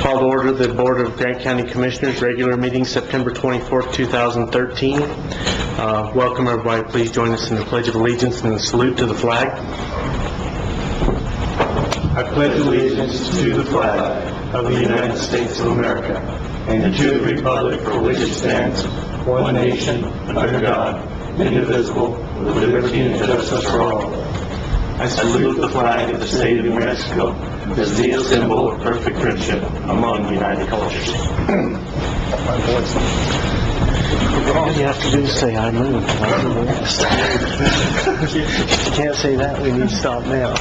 Call to order the Board of Grant County Commissioners regular meeting September 24th, 2013. Welcome everybody. Please join us in the Pledge of Allegiance and the salute to the flag. I pledge allegiance to the flag of the United States of America and to the republic for which it stands, one nation, under God, indivisible, with liberty and justice for all. I salute the flag of the state of New Mexico as the symbol of perfect friendship among united cultures. All you have to do is say, I move. If you can't say that, we need to stop now.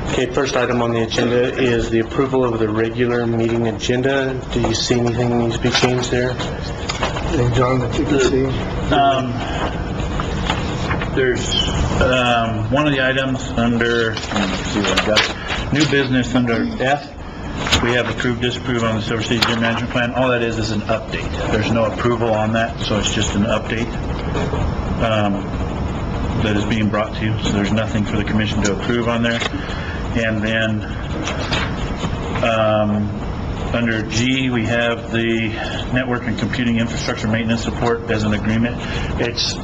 Okay, first item on the agenda is the approval of the regular meeting agenda. Do you see anything that needs to be changed there? John, that you can see? There's one of the items under, let's see what I've got, new business under F. We have approved, disapproved on the Silver City Gym Management Plan. All that is an update. There's no approval on that, so it's just an update that is being brought to you. So there's nothing for the commission to approve on there. And then under G, we have the network and computing infrastructure maintenance support as an agreement. It's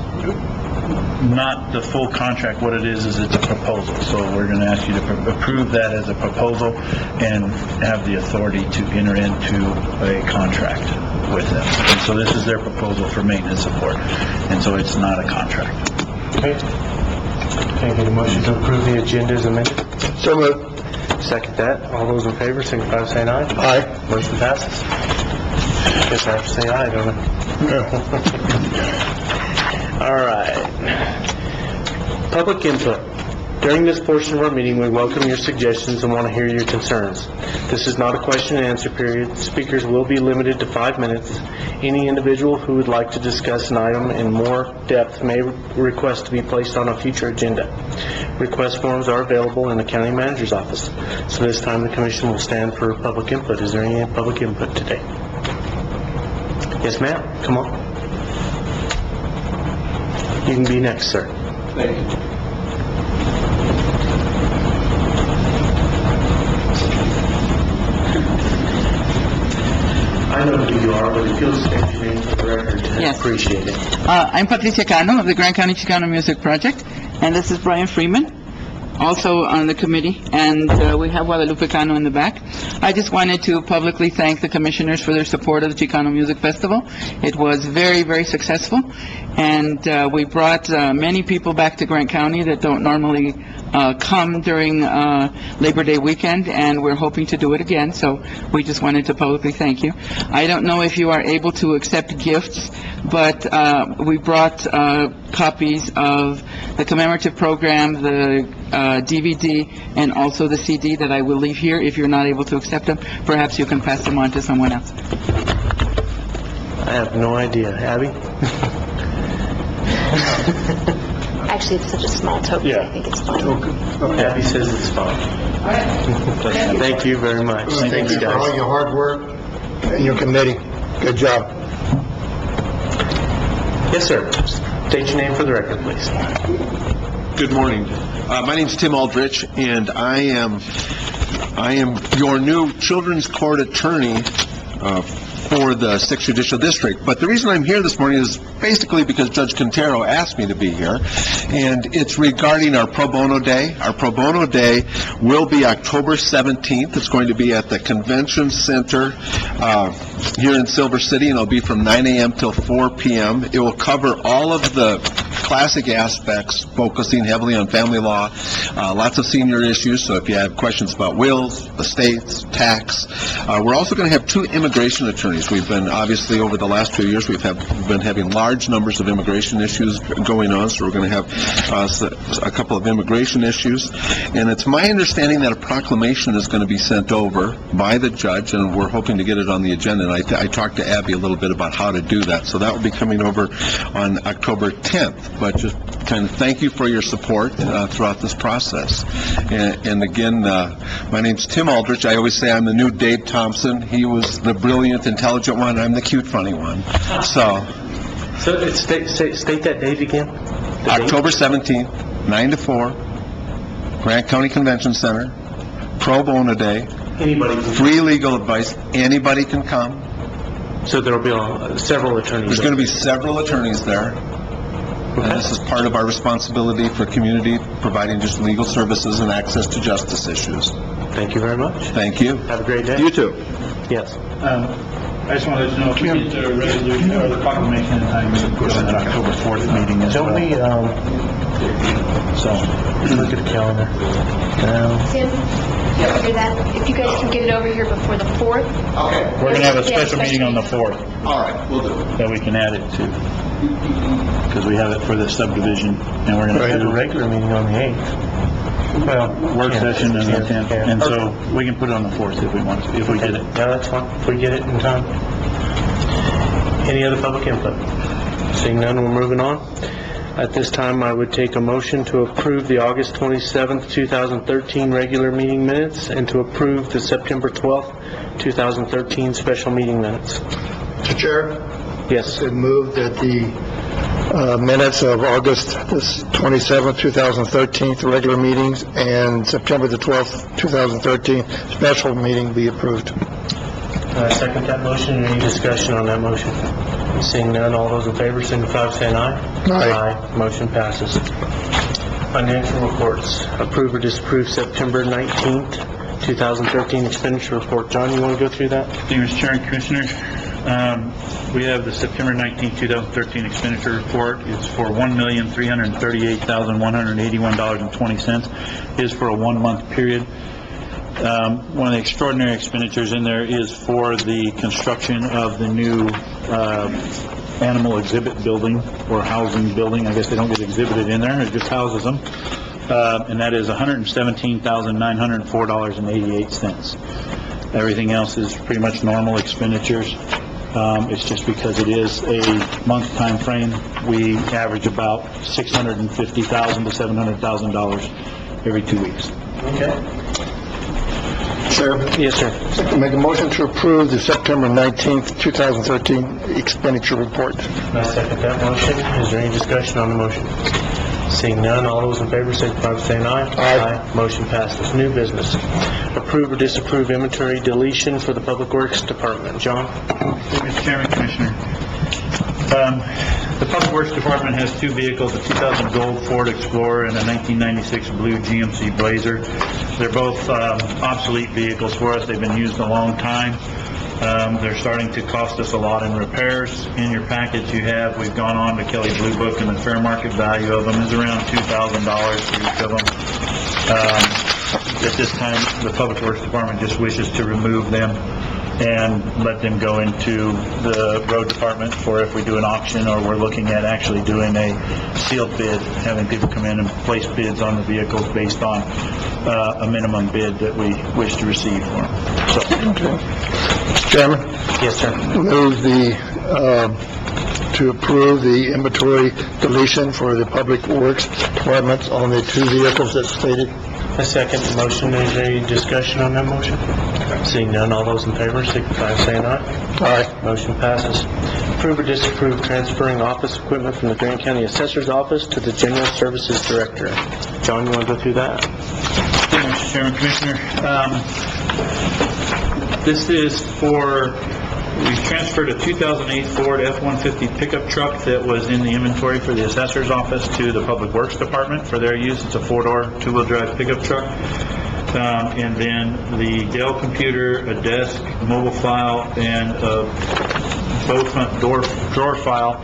not the full contract. What it is it's a proposal. So we're going to ask you to approve that as a proposal and have the authority to enter into a contract with them. And so this is their proposal for maintenance support. And so it's not a contract. Okay. Can I get a motion to approve the agenda as amended? So moved. Second that. All those in favor, signify by saying aye. Aye. Motion passes. Guess I have to say aye, don't I? All right. Public input. During this portion of our meeting, we welcome your suggestions and want to hear your concerns. This is not a question and answer period. Speakers will be limited to 5 minutes. Any individual who would like to discuss an item in more depth may request to be placed on a future agenda. Request forms are available in the county manager's office. So this time the commission will stand for public input. Is there any public input today? Yes, ma'am. Come on. You can be next, sir. Thank you. I know who you are, but if you'll state your name for the record, I Yes. appreciate it. I'm Patricia Cano of the Grant County Chicano Music Project, and this is Brian Freeman, also on the committee, and we have Guadalupe Cano in the back. I just wanted to publicly thank the commissioners for their support of the Chicano Music Festival. It was very, very successful, and we brought many people back to Grant County that don't normally come during Labor Day weekend, and we're hoping to do it again, so we just wanted to publicly thank you. I don't know if you are able to accept gifts, but we brought copies of the commemorative program, the DVD, and also the CD that I will leave here. If you're not able to accept them, perhaps you can pass them on to someone else. I have no idea. Abby? Actually, it's such a small token. Yeah. I think it's fine. Abby says it's fine. Thank you very much. Thank you for all guys. your hard work and your committee. Good job. Yes, sir. State your name for the record, please. Good morning. My name's Tim Aldrich, and I am your new Children's Court Attorney for the 6th Judicial District. But the reason I'm here this morning is basically because Judge Quintero asked me to be here, and it's regarding our Pro Bono Day. Our Pro Bono Day will be October 17th. It's going to be at the Convention Center here in Silver City, and it'll be from 9 a.m. till 4 p.m. It will cover all of the classic aspects, focusing heavily on family law, lots of senior issues, so if you have questions about wills, estates, tax. We're also going to have 2 immigration attorneys. We've been, obviously, over the last 2 years, we've been having large numbers of immigration issues going on, so we're going to have a couple of immigration issues. And it's my understanding that a proclamation is going to be sent over by the judge, and we're hoping to get it on the agenda. And I talked to Abby a little bit about how to do that, so that will be coming over on October 10th. But just kind of thank you for your support throughout this process. And again, my name's Tim Aldrich. I always say I'm the new Dave Thompson. He was the brilliant, intelligent one. I'm the cute, funny one. So So state that date again. The date? October 17th, 9 to 4, Grant County Convention Center, pro bono day, Anybody can, free legal advice, anybody can come. so there'll be several attorneys. There's going to be several attorneys there, and this is part of our responsibility for community, providing just legal services and access to justice issues. Thank you very much. Thank you. Have a great day. You too. Yes. I just wanted to know if we get the resolution or the proclamation in time, we can put it on that October 4th meeting as well. Don't we, so, look at the calendar. Tim, after that, if you guys can get it over here before the 4th. Okay. We're going to have a special meeting on the 4th All right, we'll do it. that we can add it to, because we have it for the subdivision, and we're going We have a to regular meeting on the 8th. Well, do work yeah, session and the 10th, yeah. and so we can put it on the 4th if we want to, if we get it. Yeah, that's fine, if we get it in time. Any other public input? Seeing none, we're moving on. At this time, I would take a motion to approve the August 27th, 2013 regular meeting minutes and to approve the September 12th, 2013 special meeting minutes. Mr. Chair, Yes. I move that the minutes of August 27th, 2013, regular meetings, and September the 12th, 2013, special meeting be approved. Second that motion. Any discussion on that motion? Seeing none, all those in favor signify by saying aye. Aye. Motion passes. Financial reports. Approve or disapprove September 19th, 2013 expenditure report. John, you want to go through that? Thank you, Mr. Chair and Commissioners. We have the September 19, 2013 expenditure report. It's for $1,338,181.20. It is for a 1-month period. One of the extraordinary expenditures in there is for the construction of the new animal exhibit building or housing building. I guess they don't get exhibited in there, it just houses them. And that is $117,904.88. Everything else is pretty much normal expenditures. It's just because it is a month time frame, we average about $650,000 to $700,000 every 2 weeks. Okay. Chair, Yes, sir. I'd like to make a motion to approve the September 19th, 2013 expenditure report. I second that motion. Is there any discussion on the motion? Seeing none, all those in favor signify by saying aye. Aye. Motion passes. New business. Approve or disapprove inventory deletion for the Public Works Department. John? Mr. Chairman, Commissioner, the Public Works Department has 2 vehicles, a 2000 Gold Ford Explorer and a 1996 blue GMC Blazer. They're both obsolete vehicles for us. They've been used a long time. They're starting to cost us a lot in repairs. In your package we've gone on to Kelly Blue Book, and the fair market value of them is around $2,000 for each of them. At this time, the Public Works Department just wishes to remove them and let them go into the road department for if we do an auction, or we're looking at actually doing a sealed bid, having people come in and place bids on the vehicles based on a minimum bid that we wish to receive for them. So, Mr. Chairman, Yes, sir. move to approve the inventory deletion for the Public Works Department on the 2 vehicles that's stated. I second the motion. Is there any discussion on that motion? Seeing none, all those in favor signify by saying aye. Aye. Motion passes. Approve or disapprove transferring office equipment from the Grant County Assessor's Office to the General Services Director. John, you want to go through that? Thank you, Mr. Chairman, Commissioner. This is for, we transferred a 2008 Ford F-150 pickup truck that was in the inventory for the Assessor's Office to the Public Works Department for their use. It's a 4-door, 2-wheel drive pickup truck. And then the Dell computer, a desk, a mobile file, and a both front drawer file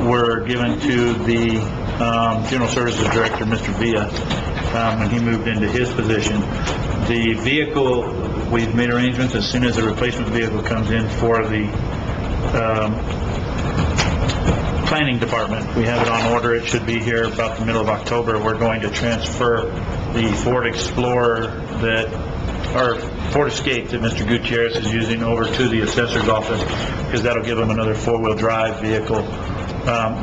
were given to the General Services Director, Mr. Villa, when he moved into his position. The vehicle, we've made arrangements as soon as the replacement vehicle comes in for the planning department. We have it on order. It should be here about the middle of October. We're going to transfer the Ford Explorer or Ford Escape that Mr. Gutierrez is using over to the assessor's office, because that'll give them another 4-wheel drive vehicle,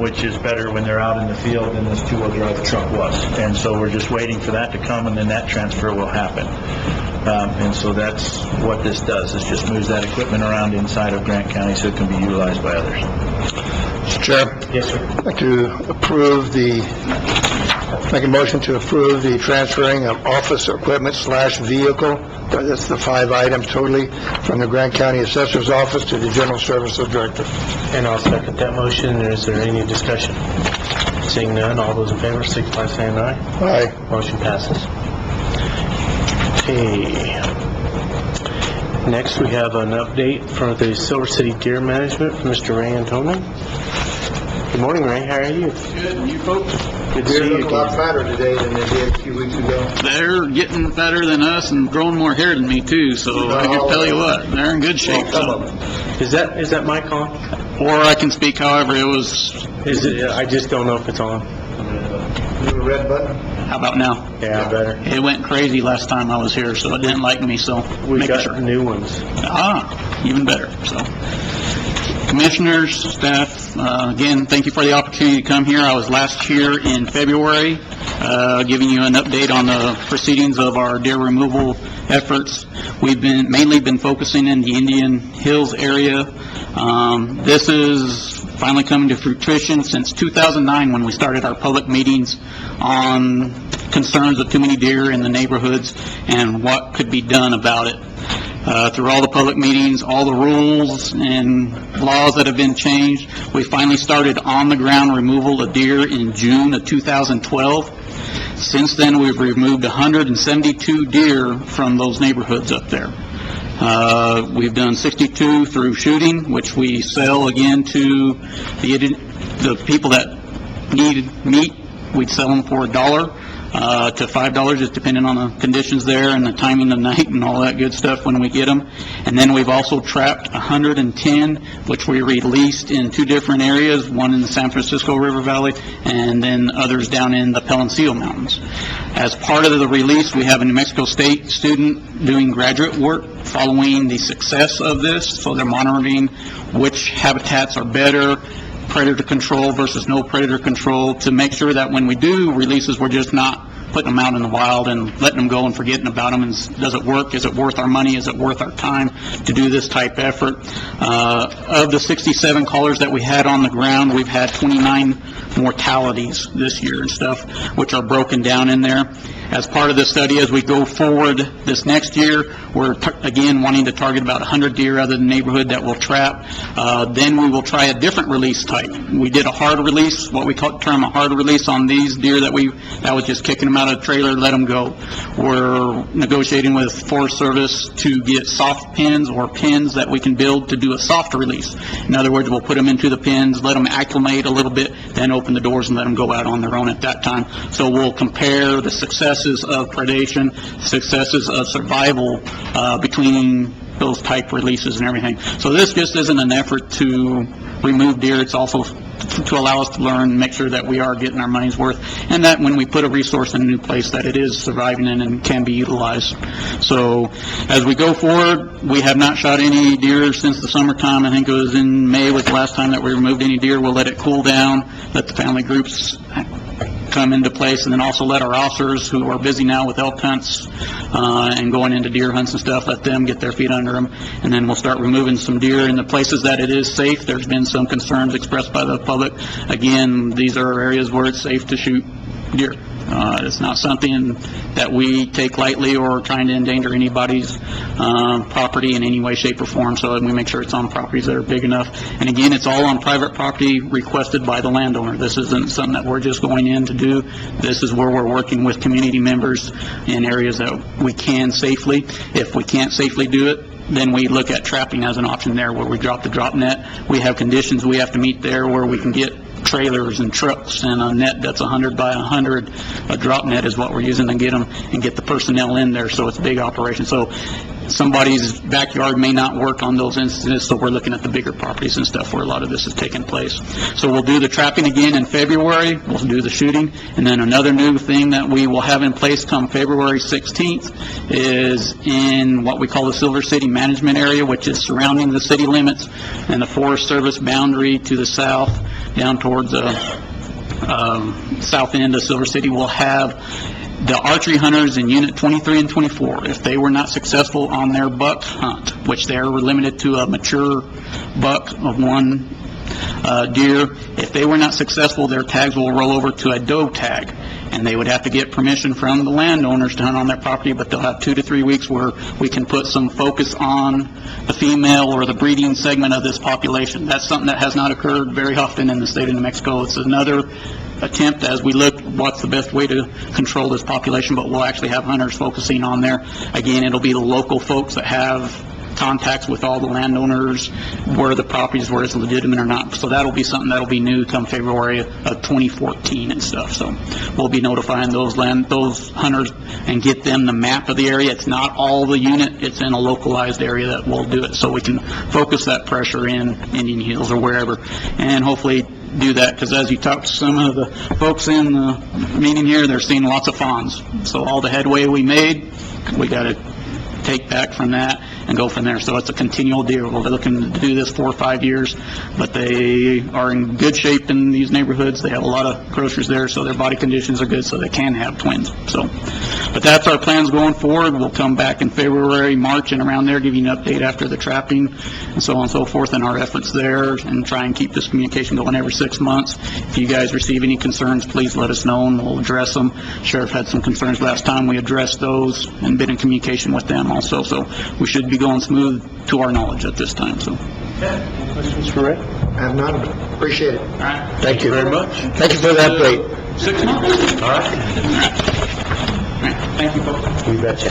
which is better when they're out in the field than this 2-wheel drive truck was. And so we're just waiting for that to come, and then that transfer will happen. And so that's what this does, is just moves that equipment around inside of Grant County so it can be utilized by others. Mr. Mr. Chair, Yes, sir. I'd like to make a motion to approve the transferring of office equipment / vehicle, that's the 5 items totally, from the Grant County Assessor's Office to the General Services Director. And I'll second that motion. Is there any discussion? Seeing none, all those in favor, signify by saying aye. Aye. Motion passes. Okay. Next, we have an update for the Silver City Deer Management from Mr. Ray Antonio. Good morning, Ray. How are you? Good, and you folks? Good to see you again. fatter today than they did a few weeks ago. They're getting better than us and growing more hair than me too, so I can tell you what, they're in good shape, so. Is that mic on? Or I can speak however it was, Is it? I just don't know if it's on. Little red button? how about now? Yeah, better. It went crazy last time I was here, so it didn't like me, so We making got sure. new ones. Even better, so. Commissioners, staff, again, thank you for the opportunity to come here. I was last here in February, giving you an update on the proceedings of our deer removal efforts. We've mainly been focusing in the Indian Hills area. This is finally coming to fruition since 2009, when we started our public meetings on concerns of too many deer in the neighborhoods and what could be done about it. Through all the public meetings, all the rules and laws that have been changed, we finally started on-the-ground removal of deer in June of 2012. Since then, we've removed 172 deer from those neighborhoods up there. We've done 62 through shooting, which we sell again to the people that need meat. We'd sell them for $1 to $5, just depending on the conditions there and the timing of night and all that good stuff when we get them. And then we've also trapped 110, which we released in 2 different areas, one in the San Francisco River Valley and then others down in the Peloncillo Mountains. As part of the release, we have a New Mexico State student doing graduate work following the success of this, so they're monitoring which habitats are better, predator control versus no predator control, to make sure that when we do releases, we're just not putting them out in the wild and letting them go and forgetting about them. And does it work? Is it worth our money? Is it worth our time to do this type effort? Of the 67 callers that we had on the ground, we've had 29 mortalities this year and stuff, which are broken down in there. As part of the study, as we go forward this next year, we're again wanting to target about 100 deer out of the neighborhood that we'll trap. Then we will try a different release type. We did a hard release, what we term a hard release on these deer that was just kicking them out of the trailer, let them go. We're negotiating with Forest Service to get soft pins or pins that we can build to do a soft release. In other words, we'll put them into the pins, let them acclimate a little bit, then open the doors and let them go out on their own at that time. So we'll compare the successes of predation, successes of survival between those type releases and everything. So this just isn't an effort to remove deer, it's also to allow us to learn and make sure that we are getting our money's worth, and that when we put a resource in a new place, that it is surviving and can be utilized. So as we go forward, we have not shot any deer since the summertime. I think it was in May was the last time that we removed any deer. We'll let it cool down, let the family groups come into place, and then also let our officers who are busy now with elk hunts and going into deer hunts and stuff, let them get their feet under them, and then we'll start removing some deer in the places that it is safe. There's been some concerns expressed by the public. Again, these are areas where it's safe to shoot deer. It's not something that we take lightly or trying to endanger anybody's property in any way, shape, or form, so we make sure it's on properties that are big enough. And again, it's all on private property requested by the landowner. This isn't something that we're just going in to do. This is where we're working with community members in areas that we can safely. If we can't safely do it, then we look at trapping as an option there, where we drop the drop net. We have conditions we have to meet there where we can get trailers and trucks and a net that's 100 by 100. A drop net is what we're using to get them and get the personnel in there, so it's a big operation. So somebody's backyard may not work on those instances, so we're looking at the bigger properties and stuff where a lot of this is taking place. So we'll do the trapping again in February, we'll do the shooting, and then another new thing that we will have in place come February 16th is in what we call the Silver City Management Area, which is surrounding the city limits and the Forest Service boundary to the south, down towards the south end of Silver City. Will have the archery hunters in Unit 23 and 24, if they were not successful on their buck hunt, which they are limited to a mature buck of one deer. If they were not successful, their tags will roll over to a doe tag, and they would have to get permission from the landowners to hunt on their property, but they'll have 2 to 3 weeks where we can put some focus on the female or the breeding segment of this population. That's something that has not occurred very often in the state of New Mexico. It's another attempt as we look what's the best way to control this population, but we'll actually have hunters focusing on there. Again, it'll be the local folks that have contacts with all the landowners, where the properties were as legitimate or not. So that'll be something that'll be new come February of 2014 and stuff. So we'll be notifying those hunters and get them the map of the area. It's not all the unit, it's in a localized area that we'll do it, so we can focus that pressure in Indian Hills or wherever, and hopefully do that, because as you talk to some of the folks in the meeting here, they're seeing lots of fawns. So all the headway we made, we got to take back from that and go from there. So it's a continual deal. We're looking to do this 4 or 5 years, but they are in good shape in these neighborhoods. They have a lot of groceries there, so their body conditions are good, so they can have twins. So, but that's our plans going forward. We'll come back in February, March, and around there, give you an update after the trapping and so on and so forth, and our efforts there, and try and keep this communication going every 6 months. If you guys receive any concerns, please let us know, and we'll address them. Sheriff had some concerns last time. We addressed those and been in communication with them also, so we should be going smooth to our knowledge at this time, so. Questions for Rick? I have none. Appreciate it. All right. Thank you Very much. Thank you for the update. 6 months. All right. All right. Thank you, folks. We betcha.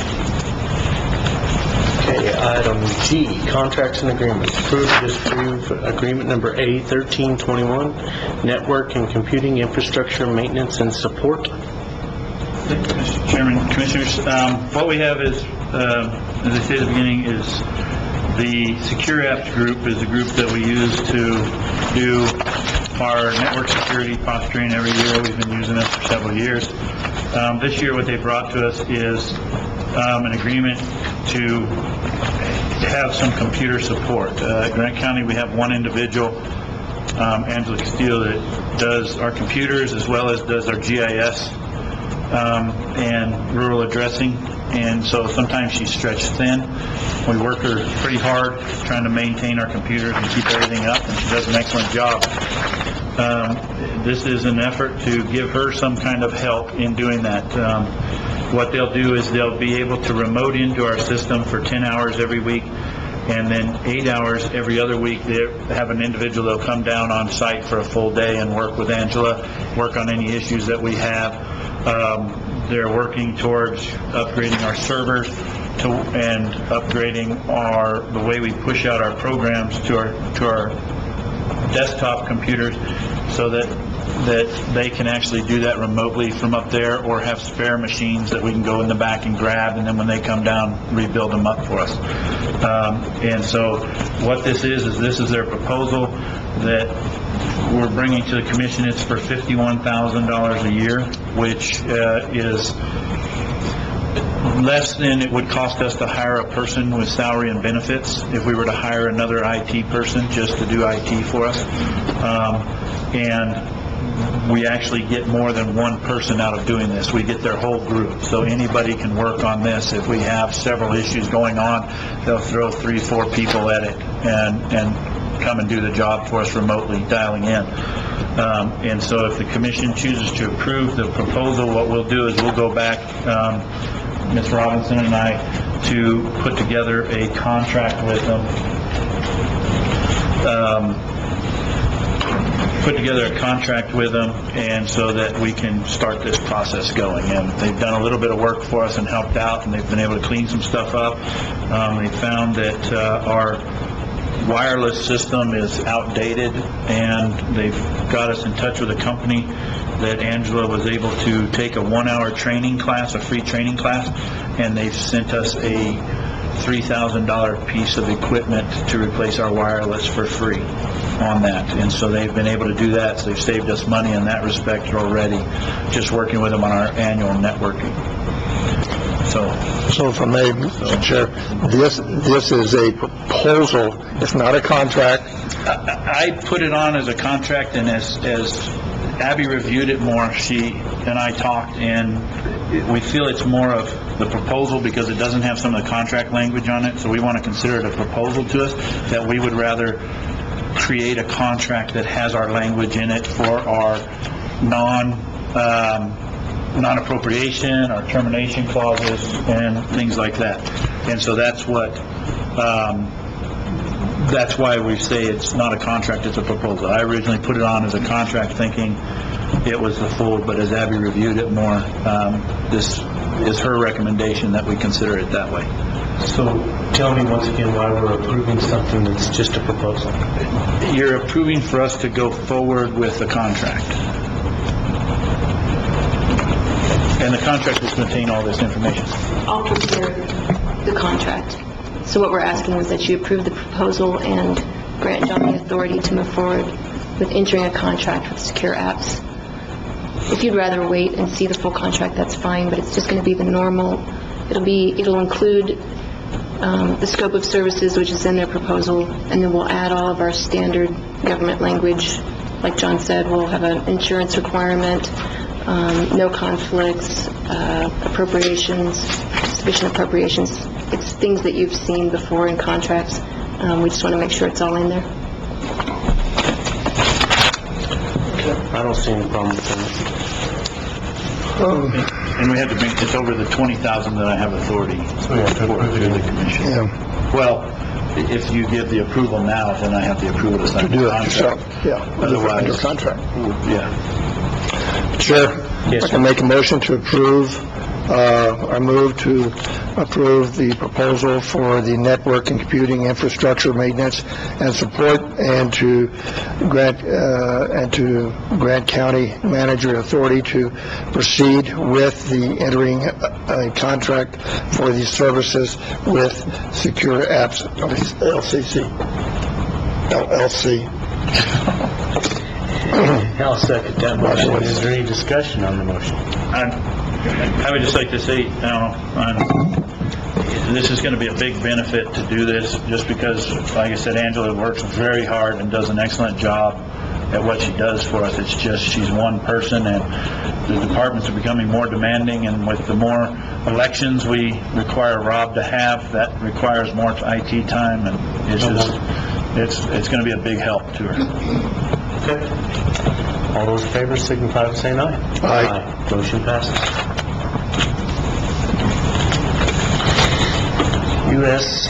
Okay, item G, contracts and agreements. Approve, disapprove agreement number A1321, network and computing infrastructure maintenance and support. Mr. Chairman, Commissioners, what we have is, as I said at the beginning, is the Secure Apps group is a group that we use to do our network security posturing every year. We've been using it for several years. This year, what they brought to us is an agreement to have some computer support. At Grant County, we have one individual, Angela Castillo, that does our computers as well as does our GIS and rural addressing, and so sometimes she's stretched thin. We work her pretty hard trying to maintain our computers and keep everything up, and she does an excellent job. This is an effort to give her some kind of help in doing that. What they'll do is they'll be able to remote into our system for 10 hours every week, and then 8 hours every other week. They have an individual that'll come down on site for a full day and work with Angela, work on any issues that we have. They're working towards upgrading our servers and upgrading the way we push out our programs to our desktop computers, so that they can actually do that remotely from up there, or have spare machines that we can go in the back and grab, and then when they come down, rebuild them up for us. And so what this is this is their proposal that we're bringing to the commission. It's for $51,000 a year, which is less than it would cost us to hire a person with salary and benefits if we were to hire another IT person just to do IT for us. And we actually get more than one person out of doing this. We get their whole group. So anybody can work on this. If we have several issues going on, they'll throw 3 or 4 people at it and come and do the job for us remotely, dialing in. And so if the commission chooses to approve the proposal, what we'll do is we'll go back, Ms. Robinson and I, to put together a contract with them. And so that we can start this process going. And they've done a little bit of work for us and helped out, and they've been able to clean some stuff up. They found that our wireless system is outdated, and they've got us in touch with a company that Angela was able to take a 1-hour training class, a free training class, and they've sent us a $3,000 piece of equipment to replace our wireless for free on that. And so they've been able to do that, so they've saved us money in that respect already, just working with them on our annual networking. So if I may, Mr. Chair, this is a proposal, it's not a contract. I put it on as a contract, and as Abby reviewed it more, she and I talked, and we feel it's more of the proposal because it doesn't have some of the contract language on it, so we want to consider it a proposal to us, that we would rather create a contract that has our language in it for our non-appropriation, our termination clauses, and things like that. And so that's why we say it's not a contract, it's a proposal. I originally put it on as a contract thinking it was the full, but as Abby reviewed it more, this is her recommendation that we consider it that way. So tell me once again why we're approving something that's just a proposal. You're approving for us to go forward with the contract. And the contract will contain all this information. I'll prepare the contract. So what we're asking is that you approve the proposal and grant John the authority to move forward with entering a contract with Secure Apps. If you'd rather wait and see the full contract, that's fine, but it's just going to be the normal. It'll include the scope of services, which is in their proposal, and then we'll add all of our standard government language. Like John said, we'll have an insurance requirement, no conflicts, appropriations, sufficient appropriations. It's things that you've seen before in contracts. We just want to make sure it's all in there. I don't see any problem with that. And we have to bring, it's over the 20,000 that I have authority So we have to approve it to in the the commission. Yeah, Well, if you give the approval now, then I have the approval to sign to the do it contract. yourself, yeah, under Otherwise- contract. Yeah. Chair, Yes, I can make a motion to approve, I move to approve the proposal for the network and computing infrastructure maintenance and support, and to grant county manager authority to proceed with the entering a contract for these services with Secure Apps, LLC. I'll second that motion. Is there any discussion on the motion? I would just like to say, this is going to be a big benefit to do this, just because, like I said, Angela works very hard and does an excellent job at what she does for us. It's just, she's one person, and the departments are becoming more demanding, and with the more elections we require Rob to have, that requires more IT time, and it's just, it's going to be a big help to her. Okay. All those in favor signify by saying aye. Aye. Motion passes. U.S.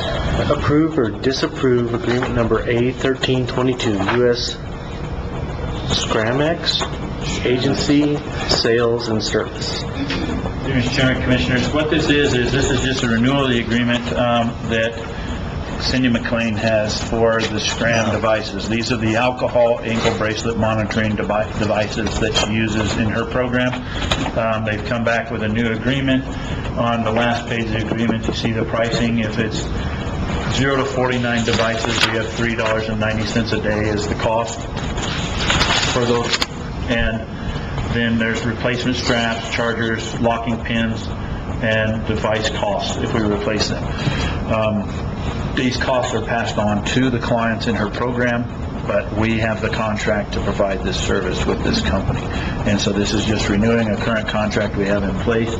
approve or disapprove agreement number A1322, U.S. Scramex Agency Sales and Service. Mr. Chairman, Commissioners, what this is this is just a renewal of the agreement that Cindy McLean has for the Scram devices. These are the alcohol ankle bracelet monitoring devices that she uses in her program. They've come back with a new agreement. On the last page of the agreement, you see the pricing. If it's 0 to 49 devices, we have $3.90 a day is the cost for those. And then there's replacement straps, chargers, locking pins, and device costs if we replace them. These costs are passed on to the clients in her program, but we have the contract to provide this service with this company. And so this is just renewing a current contract we have in place.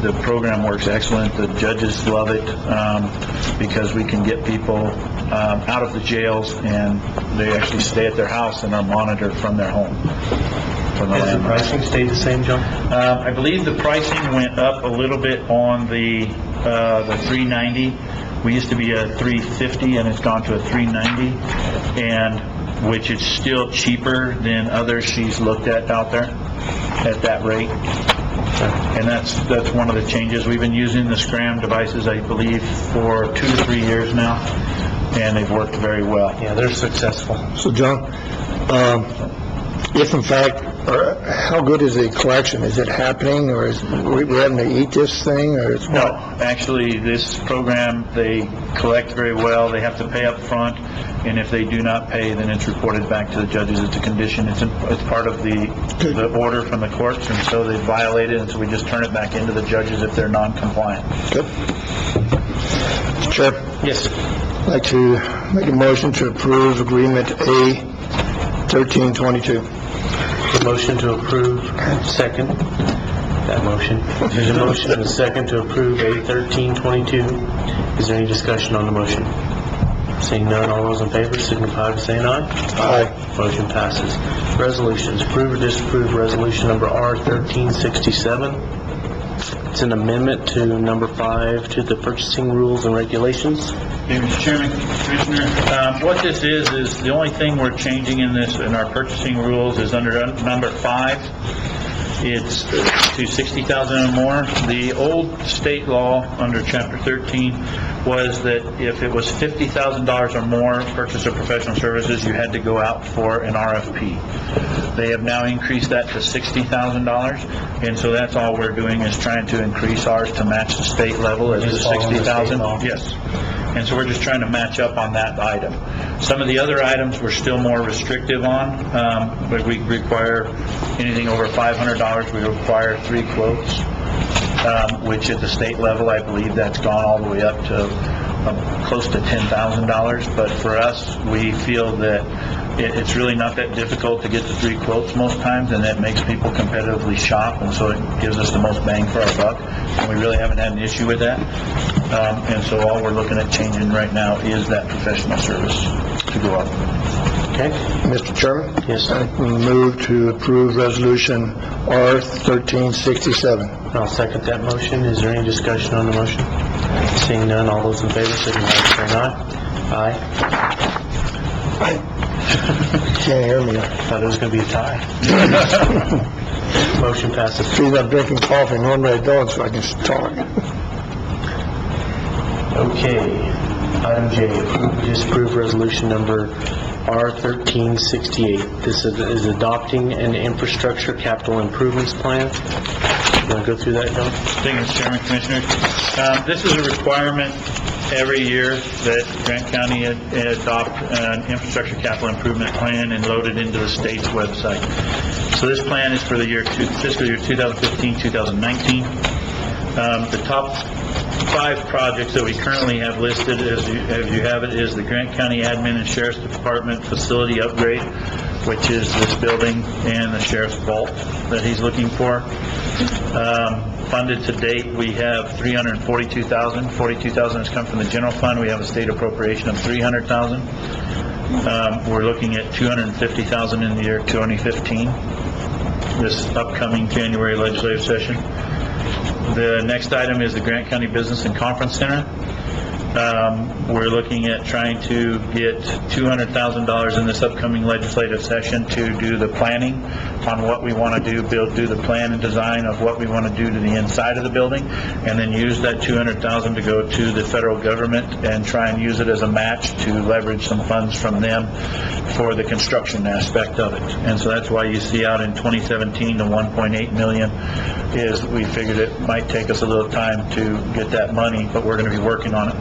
The program works excellent. The judges love it because we can get people out of the jails, and they actually stay at their house and are monitored from their home. Has the pricing stayed the same, John? I believe the pricing went up a little bit on the $390. We used to be at $350, and it's gone to a $390, and which is still cheaper than others she's looked at out there at that rate. And that's one of the changes. We've been using the Scram devices, I believe, for 2 to 3 years now, and they've worked very well. Yeah, they're successful. So, John, if in fact, or how good is the collection? Is it happening, or is we having to eat this thing, or is No, actually, this program, they collect very well. They have to pay up front, and if they do not pay, then it's reported back to the judges. It's a condition. It's part of the order from the courts, and so they violate it, and so we just turn it back into the judges if they're non-compliant. Good. Mr. Chair, Yes. I'd like to make a motion to approve agreement A1322. The motion to approve, second. That motion. There's a motion and a second to approve A1322. Is there any discussion on the motion? Seeing none, all those in favor signify by saying aye. Aye. Motion passes. Resolutions, approve or disapprove resolution number R-1367. It's an amendment to number 5 to the purchasing rules and regulations. Okay, Mr. Chairman, Commissioner, what this is the only thing we're changing in this, in our purchasing rules, is under number 5. It's to 60,000 or more. The old state law under Chapter 13 was that if it was $50,000 or more purchase of professional services, you had to go out for an RFP. They have now increased that to $60,000, and so that's all we're doing is trying to increase ours to match the state level at the Just following the state 60,000. law. Yes. And so we're just trying to match up on that item. Some of the other items we're still more restrictive on, but we require anything over $500, we require 3 quotes, which at the state level, I believe that's gone all the way up to close to $10,000. But for us, we feel that it's really not that difficult to get the 3 quotes most times, and that makes people competitively shop, and so it gives us the most bang for our buck, and we really haven't had an issue with that. And so all we're looking at changing right now is that professional service to go up. Okay? Mr. Chairman? Yes, sir. I move to approve resolution R-1367. I'll second that motion. Is there any discussion on the motion? Seeing none, all those in favor signify by saying aye. Aye. Can't hear me. Thought it was going to be a tie. Motion passes. See, I'm drinking coffee, normally I don't, so I can talk. Okay. Item J, approve or disapprove resolution number R-1368. This is adopting an infrastructure capital improvements plan. You want to go through that, John? Thank you, Mr. Chairman, Commissioners. This is a requirement every year that Grant County adopt an infrastructure capital improvement plan and load it into the state's website. So this plan is for the fiscal year 2015-2019. The top 5 projects that we currently have listed, as you have it, is the Grant County Admin and Sheriff's Department facility upgrade, which is this building and the sheriff's vault that he's looking for. Funded to date, we have $342,000. $42,000 has come from the general fund. We have a state appropriation of $300,000. We're looking at $250,000 in the year 2015, this upcoming January legislative session. The next item is the Grant County Business and Conference Center. We're looking at trying to get $200,000 in this upcoming legislative session to do the planning on what we want to do, do the plan and design of what we want to do to the inside of the building, and then use that $200,000 to go to the federal government and try and use it as a match to leverage some funds from them for the construction aspect of it. And so that's why you see out in 2017 the $1.8 million is we figured it might take us a little time to get that money, but we're going to be working on it.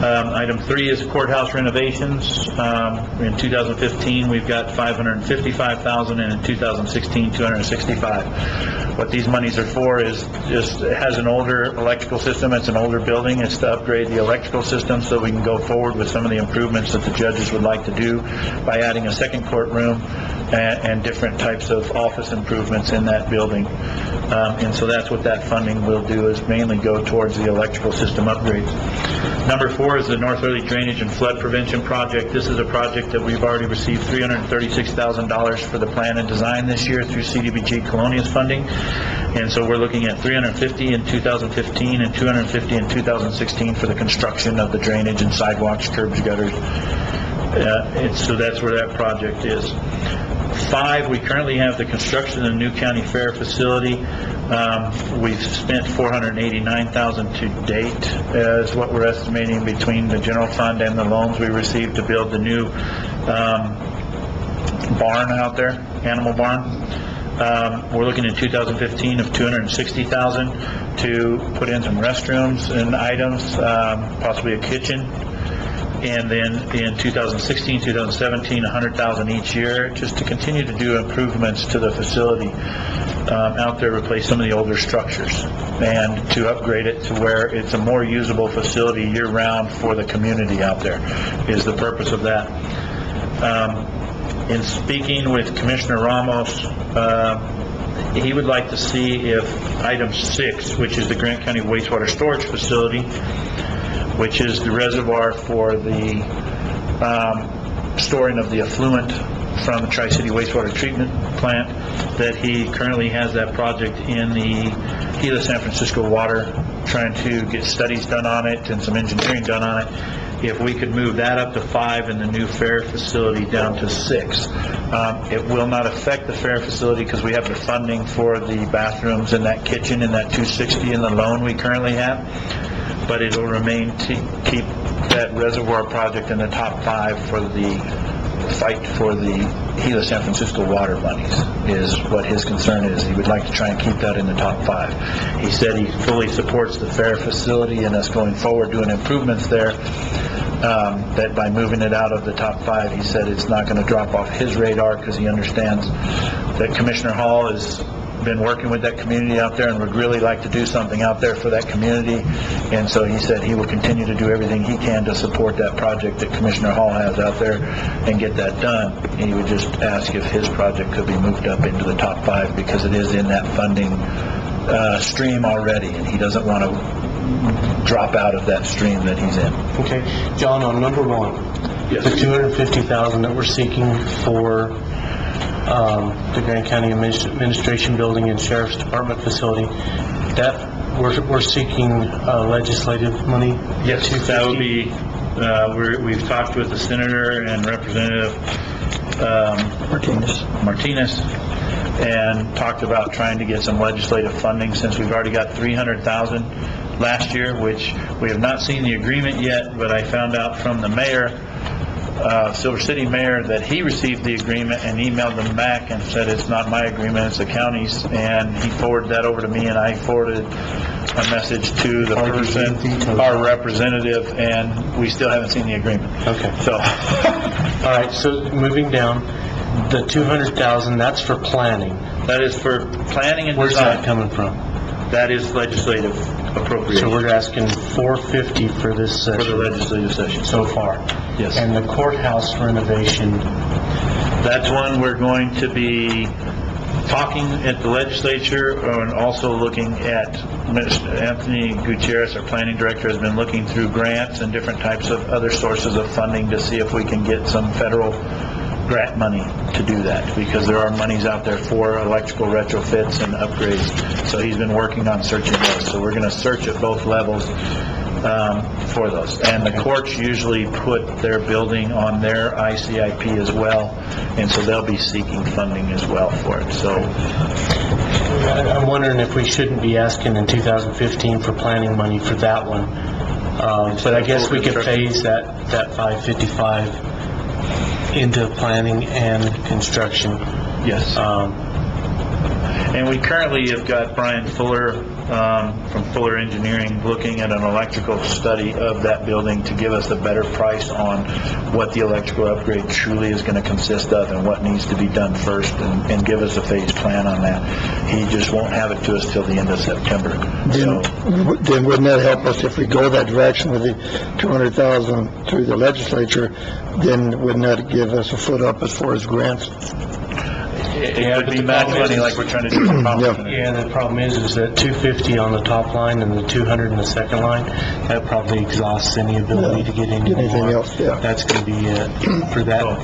Item 3 is courthouse renovations. In 2015, we've got $555,000, and in 2016, $265,000. What these monies are for is just, it has an older electrical system, it's an older building, it's to upgrade the electrical system so we can go forward with some of the improvements that the judges would like to do by adding a second courtroom and different types of office improvements in that building. And so that's what that funding will do, is mainly go towards the electrical system upgrades. Number 4 is the North Early Drainage and Flood Prevention Project. This is a project that we've already received $336,000 for the plan and design this year through CDBG Colonias funding. And so we're looking at $350,000 in 2015 and $250,000 in 2016 for the construction of the drainage and sidewalks, curbs, gutters. So that's where that project is. 5, we currently have the construction of the new county fair facility. We've spent $489,000 to date, is what we're estimating between the general fund and the loans we received to build the new barn out there, animal barn. We're looking in 2015 of $260,000 to put in some restrooms and items, possibly a kitchen. And then in 2016, 2017, $100,000 each year, just to continue to do improvements to the facility out there, replace some of the older structures, and to upgrade it to where it's a more usable facility year-round for the community out there, is the purpose of that. In speaking with Commissioner Ramos, he would like to see if item 6, which is the Grant County wastewater storage facility, which is the reservoir for the storing of the effluent from the Tri-City Wastewater Treatment Plant, that he currently has that project in the Gila San Francisco Water, trying to get studies done on it and some engineering done on it. If we could move that up to 5 and the new fair facility down to 6. It will not affect the fair facility because we have the funding for the bathrooms and that kitchen and that 260 in the loan we currently have. But it'll remain to keep that reservoir project in the top 5 for the fight for the Gila San Francisco water monies, is what his concern is. He would like to try and keep that in the top 5. He said he fully supports the fair facility and us going forward doing improvements there, that by moving it out of the top 5, he said it's not going to drop off his radar because he understands that Commissioner Hall has been working with that community out there and would really like to do something out there for that community. And so he said he will continue to do everything he can to support that project that Commissioner Hall has out there and get that done. And he would just ask if his project could be moved up into the top 5 because it is in that funding stream already, and he doesn't want to drop out of that stream that he's in. Okay, John, on number 1, Yes. the $250,000 that we're seeking for the Grand County Administration Building and Sheriff's Department facility, that we're seeking legislative money? Yes, that would be, we've talked with the Senator and Representative Martinez, and talked about trying to get some legislative funding, since we've already got $300,000 last year, which we have not seen the agreement yet, but I found out from the mayor, Silver City mayor, that he received the agreement and emailed them back and said it's not my agreement, it's the county's, and he forwarded that over to me, and I forwarded a message to the person, our representative, and we still haven't seen the agreement. Okay. So, All right, so moving down, the $200,000, that's for planning. that is for planning and Where's that design. coming from? That is legislative So appropriation we're asking $450 for this for the session legislative session. so far. Yes. And the courthouse renovation, That's one we're going to be talking at the legislature, and also looking at, Anthony Gutierrez, our planning director, has been looking through grants and different types of other sources of funding to see if we can get some federal grant money to do that, because there are monies out there for electrical retrofits and upgrades. So he's been working on searching those. So we're going to search at both levels for those. And the courts usually put their building on their ICIP as well, and so they'll be seeking funding as well for it. So I'm wondering if we shouldn't be asking in 2015 for planning money for that one. But I guess we could phase that 555 into planning and construction. yes. And we currently have got Brian Fuller from Fuller Engineering looking at an electrical study of that building to give us a better price on what the electrical upgrade truly is going to consist of and what needs to be done first, and give us a phased plan on that. He just won't have it to us till the end of September. So, Then wouldn't that help us if we go that direction with the $200,000 through the legislature? Then wouldn't that give us a foot up as far as grants? it would be match money like we're trying to do for Palmer. Yeah, the problem is that 250 on the top line and the 200 in the second line, that probably exhausts any ability to get any Anything more. else, yeah. That's going to be it for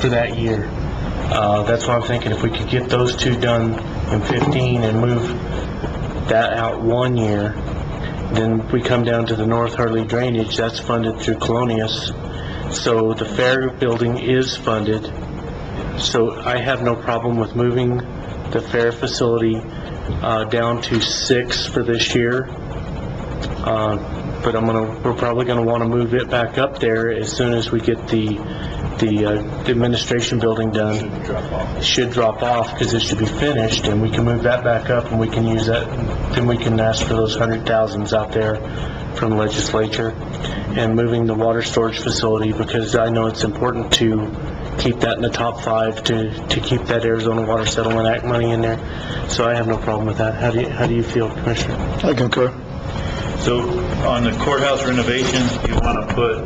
that year. That's what I'm thinking, if we could get those two done in 15 and move that out 1 year, then we come down to the North Hurley drainage, that's funded through Colonias. So the fair building is funded. So I have no problem with moving the fair facility down to 6 for this year. But we're probably gonna want to move it back up there as soon as we get the administration building done. It should drop off because it should be finished, and we can move that back up, and we can use that. Then we can ask for those 100,000s out there from the legislature, and moving the water storage facility, because I know it's important to keep that in the top 5 to keep that Arizona Water Settlement Act money in there. So I have no problem with that. How do you feel, Commissioner? I concur. So on the courthouse renovations, do you want to put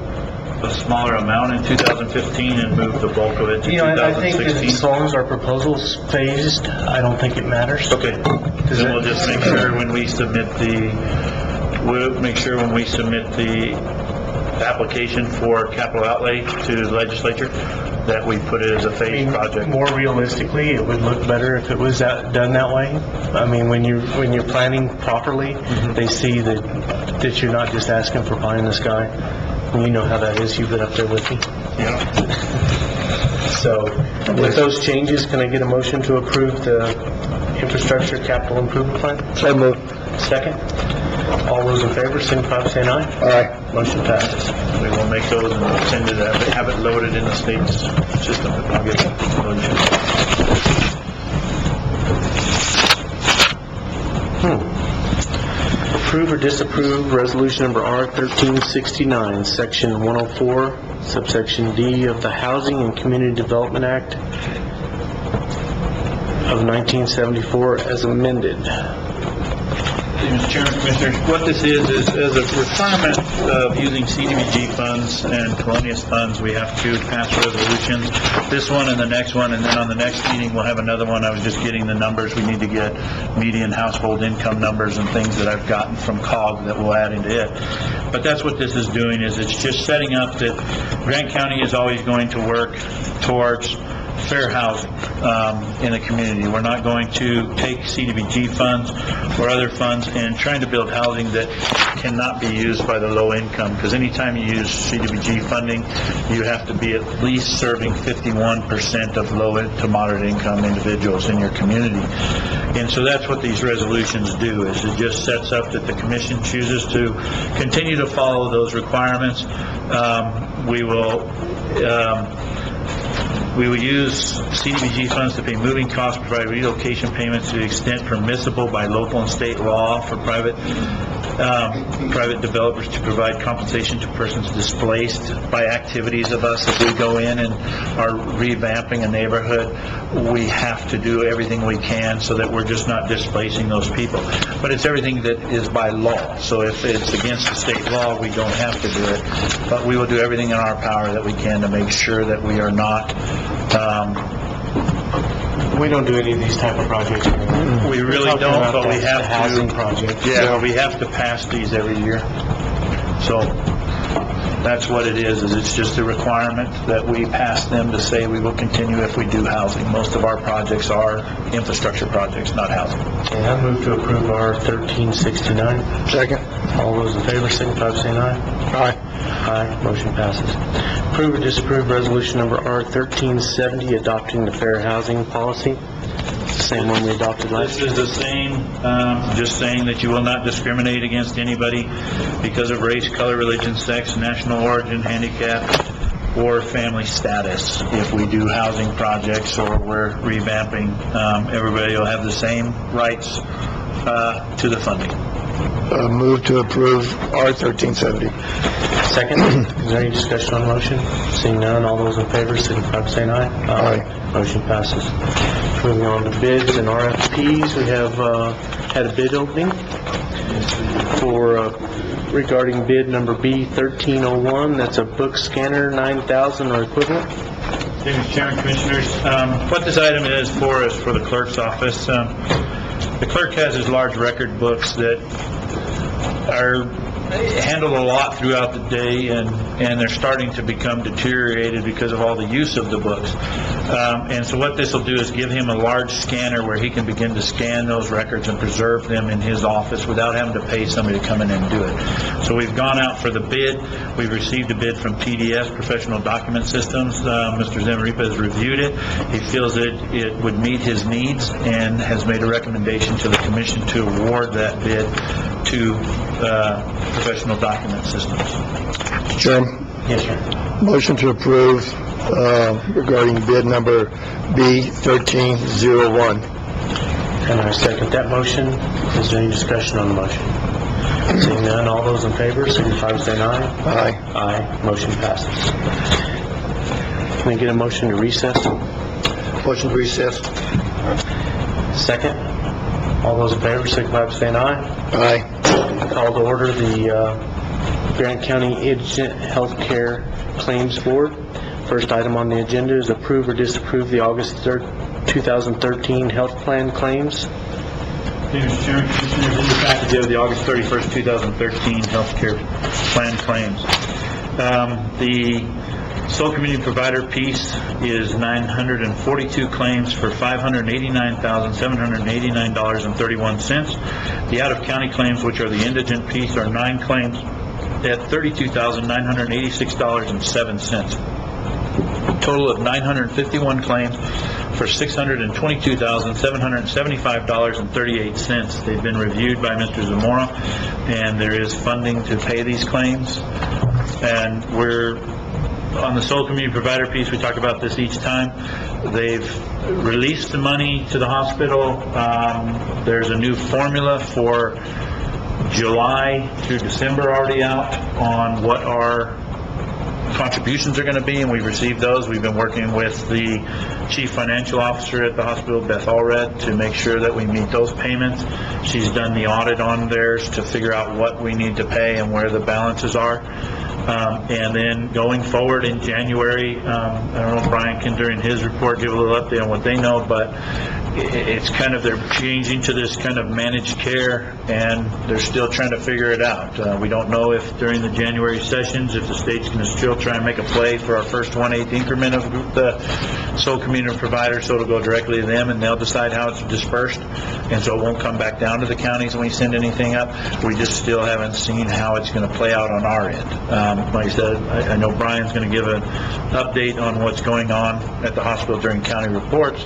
a smaller amount in 2015 and move the bulk of it to You know, I think that 2016? as long as our proposal's phased, I don't think it matters. Okay, then we'll just make sure when we submit the application for capital outlay to the legislature, that we put it as a phased project. More realistically, it would look better if it was done that way. I mean, when you're planning properly, they see that you're not just asking for pie in the sky. And you know how that is, you've been up there with me. So, with those changes, can I get a motion to approve the infrastructure capital improvement plan? So moved. Second? All those in favor, signify by saying aye. Aye. Motion passes. We will make those and send it, have it loaded in the state's system, and I'll get that loaded. Approve or disapprove resolution number R-1369, section 104, subsection D of the Housing and Community Development Act of 1974 as amended. Mr. Chairman, Commissioners, what this is as a requirement of using CDBG funds and Colonias funds, we have to pass resolutions. This one and the next one, and then on the next meeting, we'll have another one. I was just getting the numbers. We need to get median household income numbers and things that I've gotten from COG that we'll add into it. But that's what this is doing, is it's just setting up that Grant County is always going to work towards fair housing in the community. We're not going to take CDBG funds or other funds and trying to build housing that cannot be used by the low income, because anytime you use CDBG funding, you have to be at least serving 51% of low to moderate income individuals in your community. And so that's what these resolutions do, is it just sets up that the commission chooses to continue to follow those requirements. We will use CDBG funds to pay moving costs, provide relocation payments to the extent permissible by local and state law for private developers to provide compensation to persons displaced by activities of us. If we go in and are revamping a neighborhood, we have to do everything we can so that we're just not displacing those people. But it's everything that is by law. So if it's against the state law, we don't have to do it. But we will do everything in our power that we can to make sure that we are not We don't do any of these type of projects. we really don't, but we have The housing to. project. Yeah, we have to pass these every year. So that's what it is it's just a requirement that we pass them to say we will continue if we do housing. Most of our projects are infrastructure projects, not housing. And I move to approve R-1369. Second. All those in favor, signify by saying aye. Aye. Aye, motion passes. Approve or disapprove resolution number R-1370, adopting the fair housing policy. Same one we adopted last This year. is the same, just saying that you will not discriminate against anybody because of race, color, religion, sex, national origin, handicap, or family status. If we do housing projects or we're revamping, everybody will have the same rights to the funding. Move to approve R-1370. Second, is there any discussion on the motion? Seeing none, all those in favor, signify by saying aye. Aye. Motion passes. Moving on to bids and RFPs, we have had a bid opening for, regarding bid number B-1301, that's a book scanner 9,000 or equivalent. Mr. Chairman, Commissioners, what this item is for the clerk's office. The clerk has his large record books that are handled a lot throughout the day, and they're starting to become deteriorated because of all the use of the books. And so what this will do is give him a large scanner where he can begin to scan those records and preserve them in his office without having to pay somebody to come in and do it. So we've gone out for the bid. We've received a bid from PDS, Professional Document Systems. Mr. Zamaripa has reviewed it. He feels that it would meet his needs and has made a recommendation to the commission to award that bid to Professional Document Systems. Chairman, Yes, sir. motion to approve regarding bid number B-1301. And I second that motion. Is there any discussion on the motion? Seeing none, all those in favor, signify by saying aye. Aye. Aye, motion passes. Can I get a motion to recess? Motion to recess. Second. All those in favor, signify by saying aye. Aye. Call to order the Grant County Indigent Healthcare Claims Board. First item on the agenda is approve or disapprove the August 3rd, 2013 health plan claims. Mr. Chairman, Commissioners, in your package of the August 31st, 2013 healthcare plan claims. The sole community provider piece is 942 claims for $589,789.31. The out-of-county claims, which are the indigent piece, are 9 claims at $32,986.07. Total of 951 claims for $622,775.38. They've been reviewed by Mr. Zamora, and there is funding to pay these claims. And we're on the sole community provider piece. We talk about this each time. They've released the money to the hospital. There's a new formula for July through December already out on what our contributions are going to be, and we've received those. We've been working with the chief financial officer at the hospital, Beth Allred, to make sure that we meet those payments. She's done the audit on theirs to figure out what we need to pay and where the balances are. And then going forward in January, I don't know if Brian can, during his report, give a little update on what they know, but it's kind of, they're changing to this kind of managed care, and they're still trying to figure it out. We don't know if during the January sessions, if the state's going to still try and make a play for our first 1/8 increment of the sole community provider, so it'll go directly to them, and they'll decide how it's dispersed, and so it won't come back down to the counties when we send anything up. We just still haven't seen how it's going to play out on our end. Like I said, I know Brian's going to give an update on what's going on at the hospital during county reports,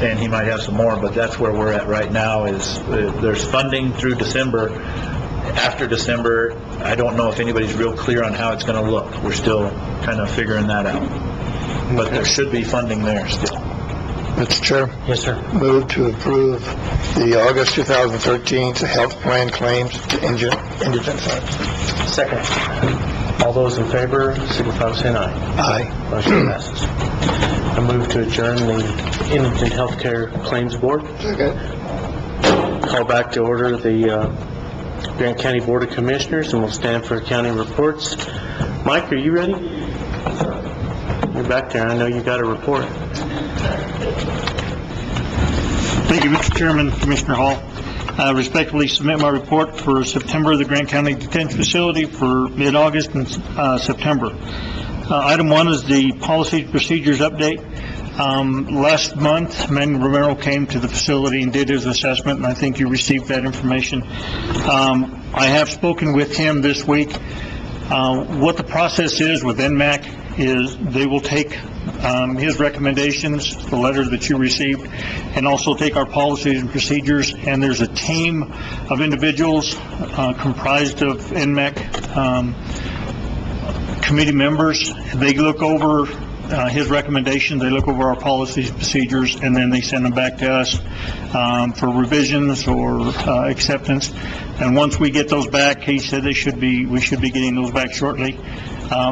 and he might have some more, but that's where we're at right now. Is there's funding through December. After December, I don't know if anybody's real clear on how it's going to look. We're still kind of figuring that out, but there should be funding there still. Mr. Chair, Yes, sir. move to approve the August 2013 health plan claims to indigent funds. Second. All those in favor, signify by saying aye. Aye. Motion passes. I move to adjourn the Indigent Healthcare Claims Board. Second. Call back to order the Grant County Board of Commissioners, and we'll stand for county reports. Mike, are you ready? You're back there. I know you got a report. Thank you, Mr. Chairman, Commissioner Hall. I respectfully submit my report for September of the Grant County Detention Facility for mid-August and September. Item 1 is the policy procedures update. Last month, Manuel Romero came to the facility and did his assessment, and I think you received that information. I have spoken with him this week. What the process is with NMAC is they will take his recommendations, the letter that you received, and also take our policies and procedures, and there's a team of individuals comprised of NMAC committee members. They look over his recommendations, they look over our policies, procedures, and then they send them back to us for revisions or acceptance. And once we get those back, he said we should be getting those back shortly.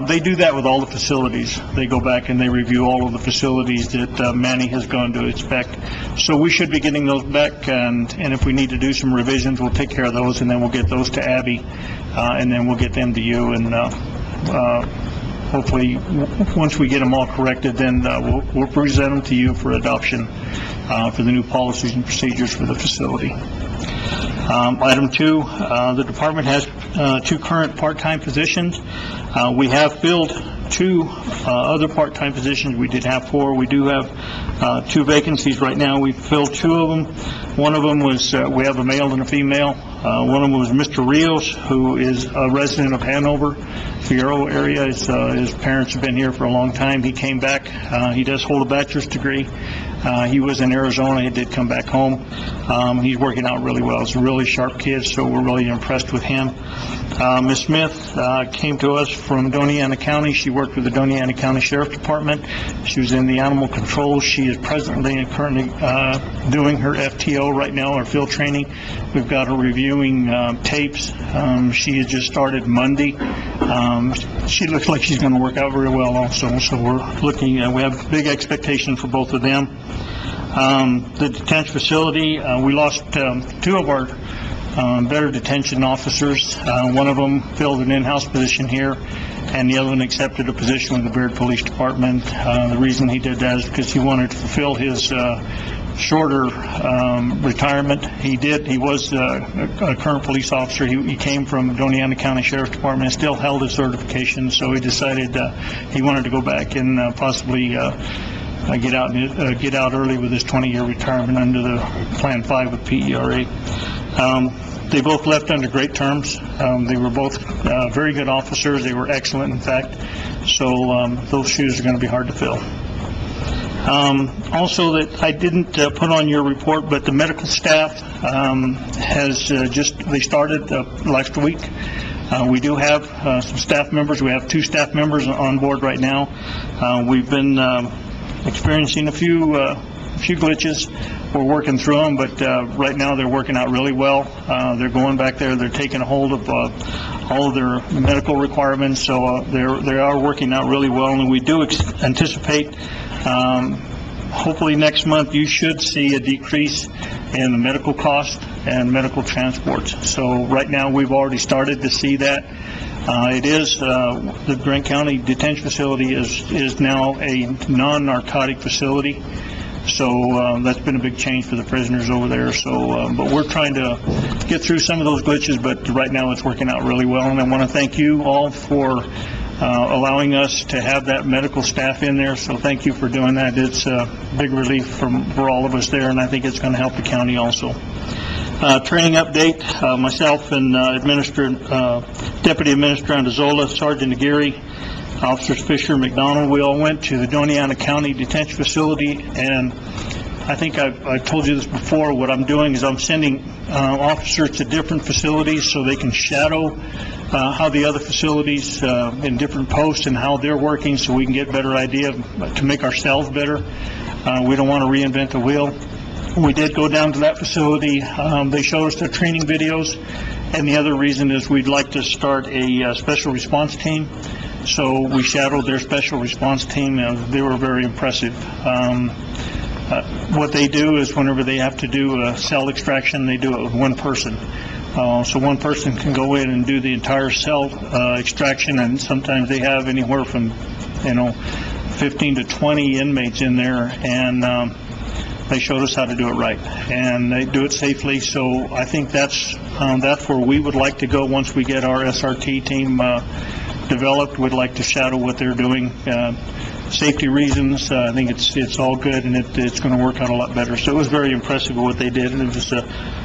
They do that with all the facilities. They go back and they review all of the facilities that Manny has gone to inspect. So we should be getting those back, and if we need to do some revisions, we'll take care of those, and then we'll get those to Abby, and then we'll get them to you, and hopefully, once we get them all corrected, then we'll present them to you for adoption for the new policies and procedures for the facility. Item 2, the department has 2 current part-time positions. We have filled 2 other part-time positions. We did have 4. We do have 2 vacancies right now. We've filled 2 of them. One of them was, we have a male and a female. One of them was Mr. Rios, who is a resident of Hanover, Fierro area. His parents have been here for a long time. He came back. He does hold a bachelor's degree. He was in Arizona. He did come back home. He's working out really well. He's a really sharp kid, so we're really impressed with him. Ms. Smith came to us from Doñana County. She worked with the Doñana County Sheriff Department. She was in the animal control. She is presently and currently doing her FTO right now, our field training. We've got her reviewing tapes. She has just started Monday. She looks like she's going to work out very well also, so we're looking, we have big expectations for both of them. The detention facility, we lost 2 of our better detention officers. One of them filled an in-house position here, and the other one accepted a position with the Beard Police Department. The reason he did that is because he wanted to fulfill his shorter retirement. He was a current police officer. He came from Doñana County Sheriff's Department and still held his certification, so he decided he wanted to go back and possibly get out early with his 20-year retirement under the Plan 5 with PERA. They both left under great terms. They were both very good officers. They were excellent, in fact. So those shoes are going to be hard to fill. Also, that I didn't put on your report, but the medical staff they started last week. We do have some staff members. We have 2 staff members on board right now. We've been experiencing a few glitches. We're working through them, but right now they're working out really well. They're going back there. They're taking a hold of all of their medical requirements, so they are working out really well, and we do anticipate hopefully next month you should see a decrease in the medical cost and medical transports. So right now we've already started to see that. The Grant County Detention Facility is now a non-narcotic facility. So that's been a big change for the prisoners over there. So, but we're trying to get through some of those glitches, but right now it's working out really well. And I want to thank you all for allowing us to have that medical staff in there. So thank you for doing that. It's a big relief for all of us there, and I think it's going to help the county also. Training update, myself and Deputy Administrator Andazola, Sergeant Aguirre, Officers Fisher, McDonald, we all went to the Doñana County Detention Facility, and I think I've told you this before. What I'm doing is I'm sending officers to different facilities so they can shadow how the other facilities in different posts and how they're working, so we can get a better idea to make ourselves better. We don't want to reinvent the wheel. We did go down to that facility. They showed us their training videos, and the other reason is we'd like to start a special response team. So we shadowed their special response team, and they were very impressive. What they do is whenever they have to do a cell extraction, they do it with one person. So one person can go in and do the entire cell extraction, and sometimes they have anywhere from 15 to 20 inmates in there, and they showed us how to do it right, and they do it safely. So I think that's where we would like to go once we get our SRT team developed. We'd like to shadow what they're doing. Safety reasons, I think it's all good, and it's going to work out a lot better. So it was very impressive what they did, and it was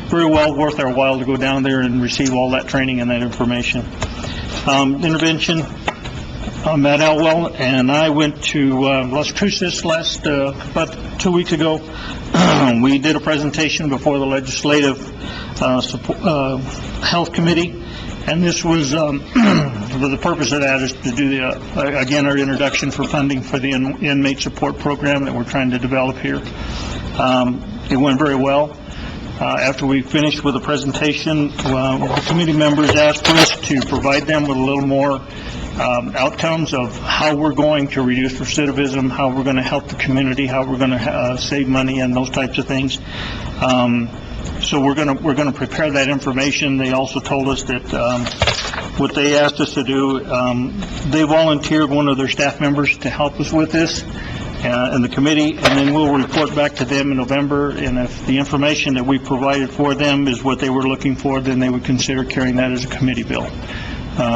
very well worth our while to go down there and receive all that training and that information. Intervention, Matt Elwell and I went to Las Cruces about 2 weeks ago. We did a presentation before the Legislative Health Committee. And this was, the purpose of that is to do, again, our introduction for funding for the inmate support program that we're trying to develop here. It went very well. After we finished with the presentation, the committee members asked us to provide them with a little more outcomes of how we're going to reduce recidivism, how we're going to help the community, how we're going to save money, and those types of things. So we're going to prepare that information. They also told us that what they asked us to do, they volunteered one of their staff members to help us with this in the committee, and then we'll report back to them in November. And if the information that we provided for them is what they were looking for, then they would consider carrying that as a committee bill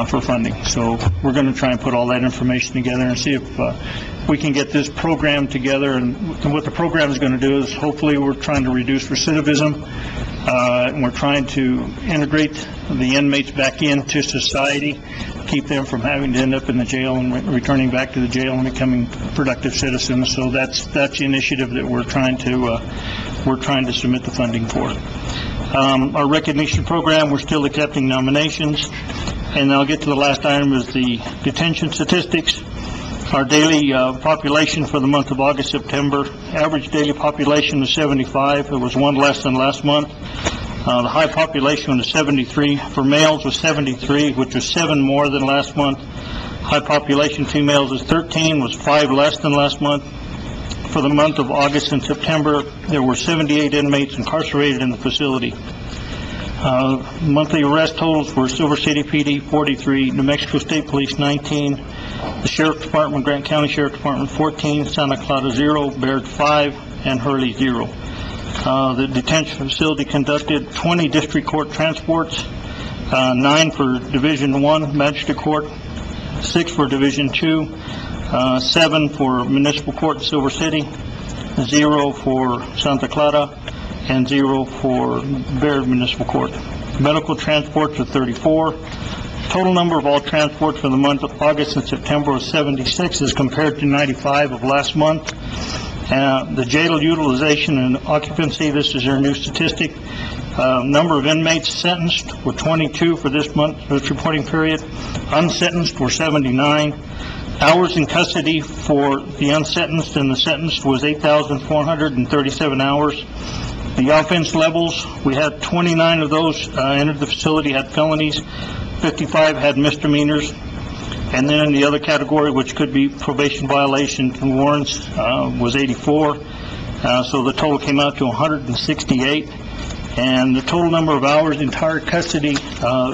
for funding. So we're going to try and put all that information together and see if we can get this program together. And what the program is going to do is hopefully we're trying to reduce recidivism, and we're trying to integrate the inmates back into society, keep them from having to end up in the jail and returning back to the jail and becoming productive citizens. So that's the initiative that we're trying to submit the funding for. Our recognition program, we're still accepting nominations. And I'll get to the last item, is the detention statistics. Our daily population for the month of August, September, average daily population is 75. It was one less than last month. The high population was 73. For males was 73, which was 7 more than last month. High population females is 13, was 5 less than last month. For the month of August and September, there were 78 inmates incarcerated in the facility. Monthly arrest totals were Silver City PD 43, New Mexico State Police 19, the Sheriff's Department, Grant County Sheriff's Department 14, Santa Clara 0, Baird 5, and Hurley 0. The detention facility conducted 20 district court transports, 9 for Division 1 Magistrate Court, 6 for Division 2, 7 for Municipal Court in Silver City, 0 for Santa Clara, and 0 for Baird Municipal Court. Medical transports were 34. Total number of all transports for the month of August and September was 76 as compared to 95 of last month. The jail utilization and occupancy, this is their new statistic. Number of inmates sentenced were 22 for this reporting period. Unsentenced were 79. Hours in custody for the unsentenced and the sentenced was 8,437 hours. The offense levels, we had 29 of those entered the facility had felonies, 55 had misdemeanors, and then in the other category, which could be probation violations and warrants, was 84. So the total came out to 168. And the total number of hours entire custody,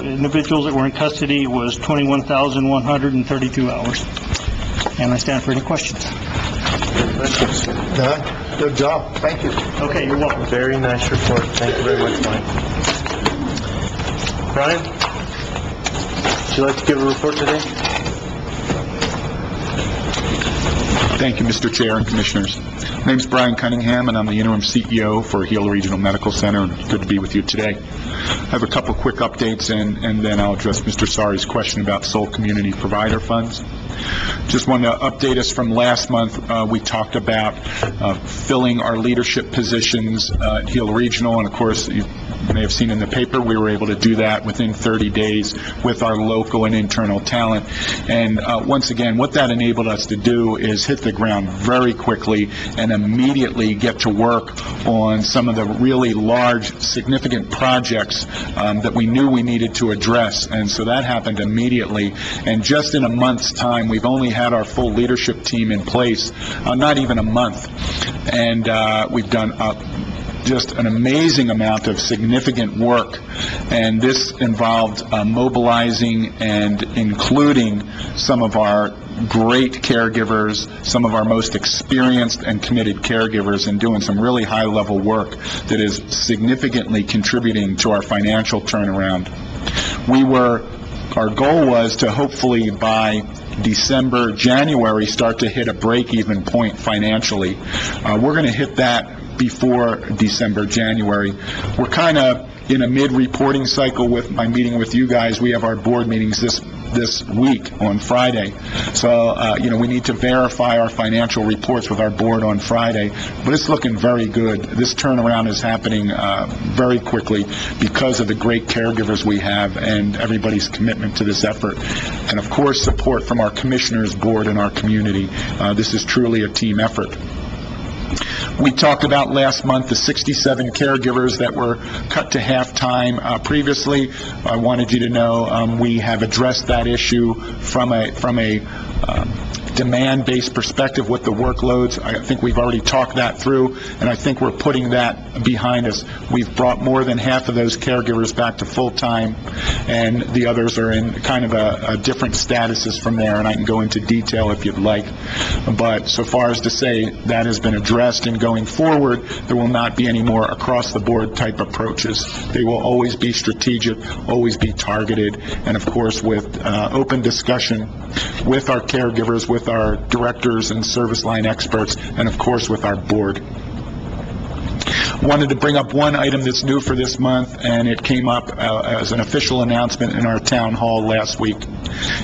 individuals that were in custody was 21,132 hours. And I stand for any questions. Done? Good job. Thank you. Okay, you're welcome. Very nice report. Thank you very much, Mike. Brian, would you like to give a report today? Thank you, Mr. Chair and Commissioners. My name is Brian Cunningham, and I'm the interim CEO for Gila Regional Medical Center, and good to be with you today. I have a couple quick updates, and then I'll address Mr. Sari's question about sole community provider funds. Just want to update us from last month. We talked about filling our leadership positions at Gila Regional, and of course, you may have seen in the paper, we were able to do that within 30 days with our local and internal talent. And once again, what that enabled us to do is hit the ground very quickly and immediately get to work on some of the really large, significant projects that we knew we needed to address. And so that happened immediately. And just in a month's time, we've only had our full leadership team in place, not even a month. And we've done just an amazing amount of significant work, and this involved mobilizing and including some of our great caregivers, some of our most experienced and committed caregivers, and doing some really high-level work that is significantly contributing to our financial turnaround. Our goal was to hopefully by December, January, start to hit a break-even point financially. We're going to hit that before December, January. We're kind of in a mid-reporting cycle with my meeting with you guys. We have our board meetings this week on Friday. So, we need to verify our financial reports with our board on Friday, but it's looking very good. This turnaround is happening very quickly because of the great caregivers we have and everybody's commitment to this effort. And of course, support from our commissioners, board, and our community. This is truly a team effort. We talked about last month the 67 caregivers that were cut to half-time previously. I wanted you to know we have addressed that issue from a demand-based perspective with the workloads. I think we've already talked that through, and I think we're putting that behind us. We've brought more than half of those caregivers back to full-time, and the others are in kind of a different statuses from there, and I can go into detail if you'd like. But so far as to say that has been addressed, and going forward, there will not be any more across-the-board type approaches. They will always be strategic, always be targeted, and of course with open discussion with our caregivers, with our directors and service line experts, and of course with our board. Wanted to bring up one item that's new for this month, and it came up as an official announcement in our town hall last week,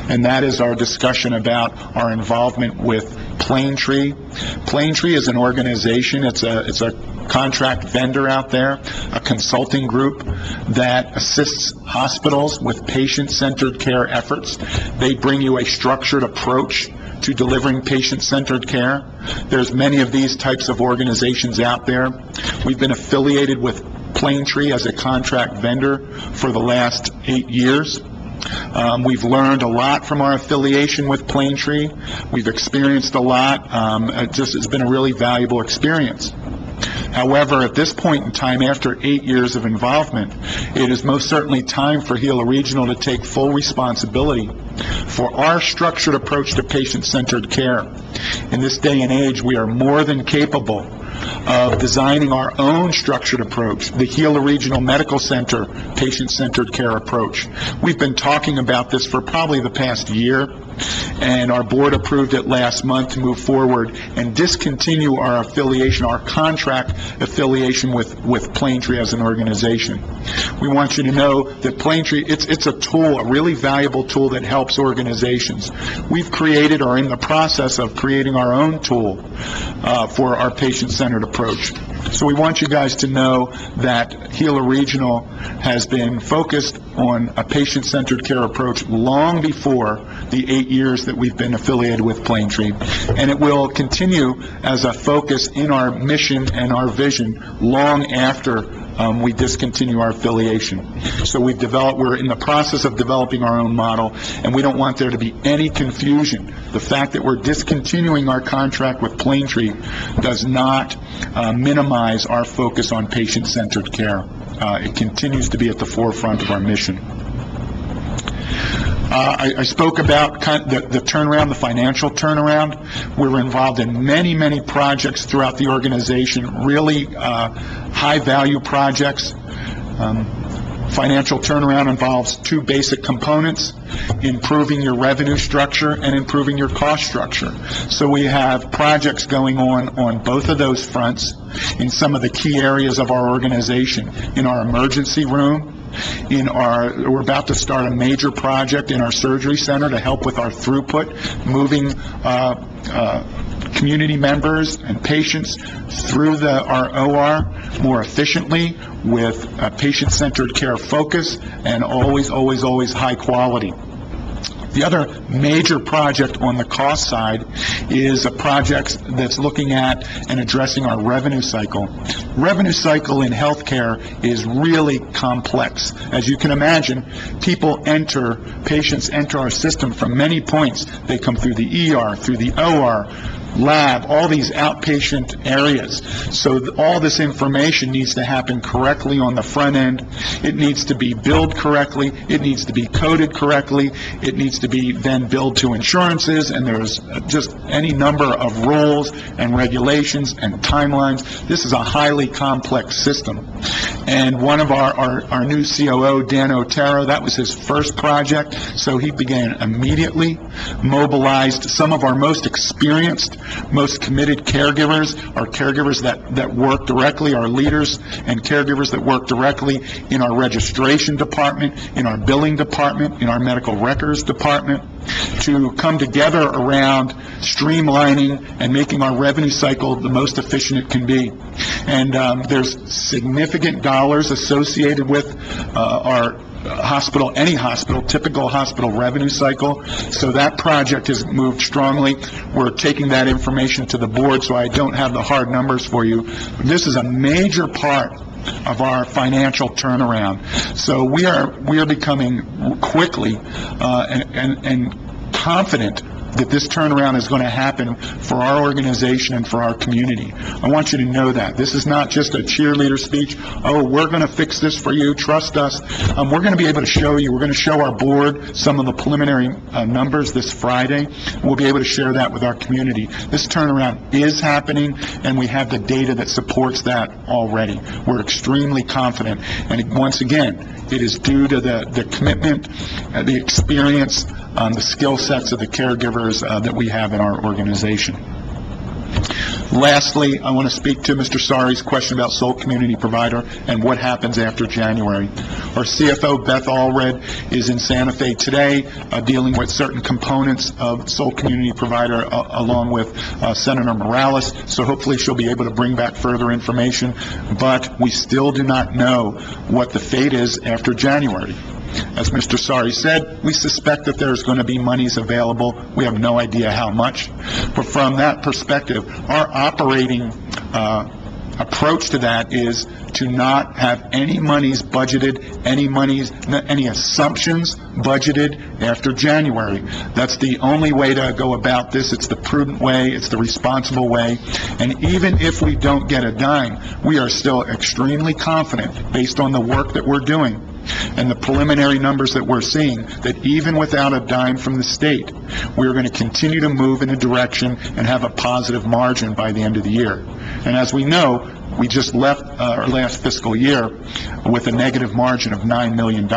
and that is our discussion about our involvement with Plaintree. Plaintree is an organization, it's a contract vendor out there, a consulting group that assists hospitals with patient-centered care efforts. They bring you a structured approach to delivering patient-centered care. There's many of these types of organizations out there. We've been affiliated with Plaintree as a contract vendor for the last 8 years. We've learned a lot from our affiliation with Plaintree. We've experienced a lot. It's been a really valuable experience. However, at this point in time, after 8 years of involvement, it is most certainly time for Gila Regional to take full responsibility for our structured approach to patient-centered care. In this day and age, we are more than capable of designing our own structured approach, the Gila Regional Medical Center patient-centered care approach. We've been talking about this for probably the past year, and our board approved it last month to move forward and discontinue our affiliation, our contract affiliation with Plaintree as an organization. We want you to know that Plaintree, it's a tool, a really valuable tool that helps organizations. We've created, or in the process of creating, our own tool for our patient-centered approach. So we want you guys to know that Gila Regional has been focused on a patient-centered care approach long before the 8 years that we've been affiliated with Plaintree, and it will continue as a focus in our mission and our vision long after we discontinue our affiliation. So we're in the process of developing our own model, and we don't want there to be any confusion. The fact that we're discontinuing our contract with Plaintree does not minimize our focus on patient-centered care. It continues to be at the forefront of our mission. I spoke about the turnaround, the financial turnaround. We were involved in many, many projects throughout the organization, really high-value projects. Financial turnaround involves two basic components: improving your revenue structure and improving your cost structure. So we have projects going on both of those fronts in some of the key areas of our organization. In our emergency room, we're about to start a major project in our surgery center to help with our throughput, moving community members and patients through our OR more efficiently with a patient-centered care focus and always, always, always high quality. The other major project on the cost side is a project that's looking at and addressing our revenue cycle. Revenue cycle in healthcare is really complex. As you can imagine, patients enter our system from many points. They come through the ER, through the OR, lab, all these outpatient areas. So all this information needs to happen correctly on the front end. It needs to be billed correctly. It needs to be coded correctly. It needs to be then billed to insurances, and there's just any number of rules and regulations and timelines. This is a highly complex system. And one of our new COO, Dan Otero, that was his first project, so he began immediately, mobilized some of our most experienced, most committed caregivers, our caregivers that work directly, our leaders and caregivers that work directly in our registration department, in our billing department, in our medical records department, to come together around streamlining and making our revenue cycle the most efficient it can be. And there's significant dollars associated with our hospital, any hospital, typical hospital revenue cycle. So that project has moved strongly. We're taking that information to the board, so I don't have the hard numbers for you. This is a major part of our financial turnaround. So we are becoming quickly and confident that this turnaround is going to happen for our organization and for our community. I want you to know that. This is not just a cheerleader speech. Oh, we're going to fix this for you. Trust us. We're going to be able to show you. We're going to show our board some of the preliminary numbers this Friday. We'll be able to share that with our community. This turnaround is happening, and we have the data that supports that already. We're extremely confident. And once again, it is due to the commitment, the experience, the skill sets of the caregivers that we have in our organization. Lastly, I want to speak to Mr. Sari's question about sole community provider and what happens after January. Our CFO, Beth Allred, is in Santa Fe today dealing with certain components of sole community provider along with Senator Morales, so hopefully she'll be able to bring back further information, but we still do not know what the fate is after January. As Mr. Sari said, we suspect that there's going to be monies available. We have no idea how much. But from that perspective, our operating approach to that is to not have any monies budgeted, any assumptions budgeted after January. That's the only way to go about this. It's the prudent way. It's the responsible way. And even if we don't get a dime, we are still extremely confident, based on the work that we're doing, And the preliminary numbers that we're seeing, that even without a dime from the state, we're going to continue to move in a direction and have a positive margin by the end of the year. And as we know, we just left our last fiscal year with a negative margin of $9 million.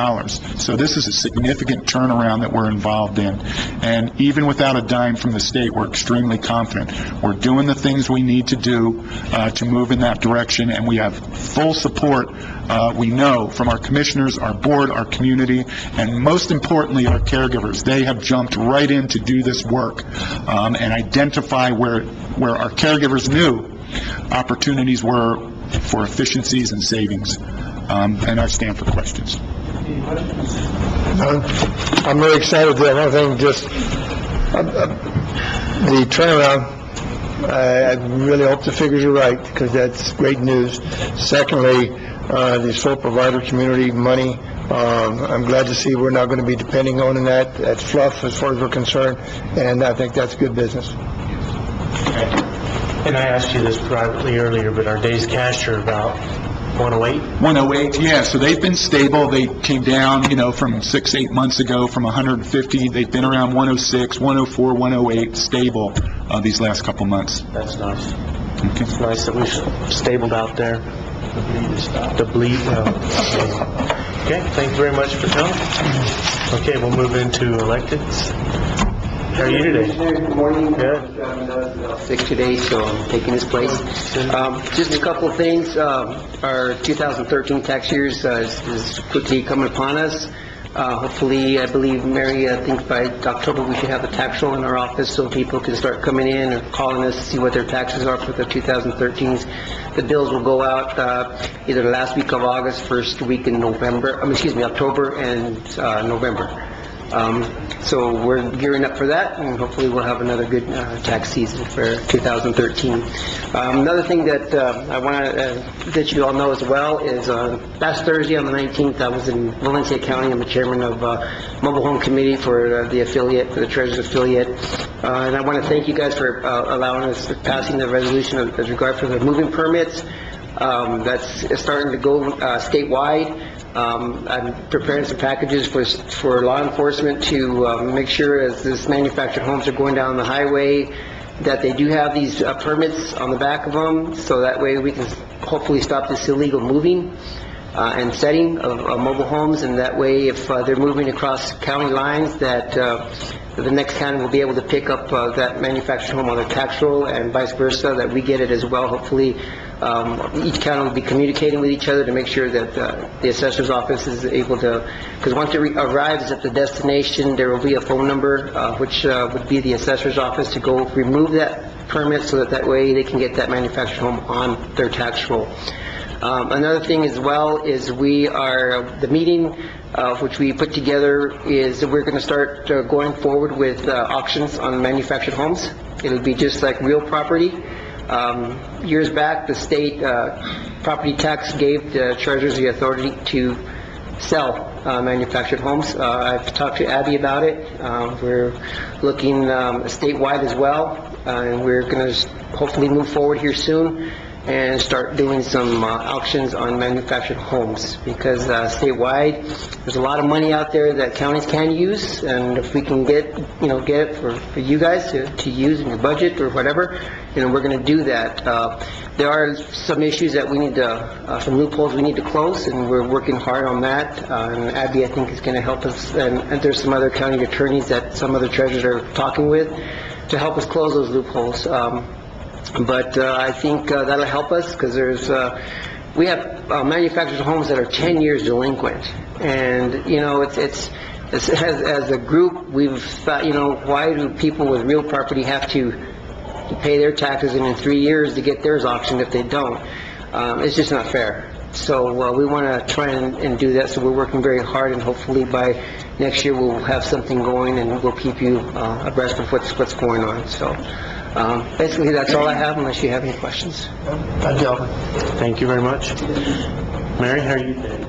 So this is a significant turnaround that we're involved in. And even without a dime from the state, we're extremely confident. We're doing the things we need to do to move in that direction, and we have full support, we know, from our commissioners, our board, our community, and most importantly, our caregivers. They have jumped right in to do this work and identify where our caregivers knew opportunities were for efficiencies and savings. And I stand for questions. I'm very excited. The one thing, just the turnaround, I really hope the figures are right, because that's great news. Secondly, the sole provider community money, I'm glad to see we're not going to be depending on that. That's fluff as far as we're concerned, and I think that's good business. And I asked you this privately earlier, but our days cash are about 108? 108, yeah, so they've been stable. They came down, from 6-8 months ago, from 150. They've been around 106, 104, 108, stable these last couple months. That's nice. Okay. It's nice that we've stabled out there. The bleed. Okay, thank you very much for coming. Okay, we'll move into electeds. How are you today? Good morning. Good. I'm sick today, so I'm taking his place. Just a couple of things. Our 2013 tax years is quickly coming upon us. Hopefully, I believe, Mary, I think by October we should have the tax roll in our office so people can start coming in or calling us to see what their taxes are for the 2013s. The bills will go out either the last week of August, first week in October and November. So we're gearing up for that, and hopefully we'll have another good tax season for 2013. Another thing that I want to let you all know as well is last Thursday on the 19th, I was in Valencia County. I'm the chairman of Mobile Home Committee for the affiliate, for the Treasurer's affiliate. And I want to thank you guys for allowing us, passing the resolution as regard for the moving permits. That's starting to go statewide. I'm preparing some packages for law enforcement to make sure as these manufactured homes are going down the highway that they do have these permits on the back of them, so that way we can hopefully stop this illegal moving and setting of mobile homes, and that way if they're moving across county lines that the next county will be able to pick up that manufactured home on their tax roll, and vice versa, that we get it as well. Hopefully each county will be communicating with each other to make sure that the assessor's office is able to, because once it arrives at the destination, there will be a phone number, which would be the assessor's office, to go remove that permit so that way they can get that manufactured home on their tax roll. Another thing as well is the meeting which we put together is that we're going to start going forward with auctions on manufactured homes. It'll be just like real property. Years back, the state property tax gave the treasurers the authority to sell manufactured homes. I've talked to Abby about it. We're looking statewide as well, and we're going to hopefully move forward here soon and start doing some auctions on manufactured homes, because statewide there's a lot of money out there that counties can use, and if we can get it for you guys to use in your budget or whatever, we're going to do that. There are some issues that we need to, some loopholes we need to close, and we're working hard on that, and Abby I think is going to help us, and there's some other county attorneys that some other treasurers are talking with to help us close those loopholes. But I think that'll help us, because we have manufactured homes that are 10 years delinquent, and it's as a group we've thought, why do people with real property have to pay their taxes and in 3 years to get theirs auctioned if they don't? It's just not fair. So we want to try and do that. So we're working very hard, and hopefully by next year we'll have something going, and we'll keep you abreast of what's going on. So. Basically, that's all I have, unless you have any questions. Thank you very much. Mary, how are you today?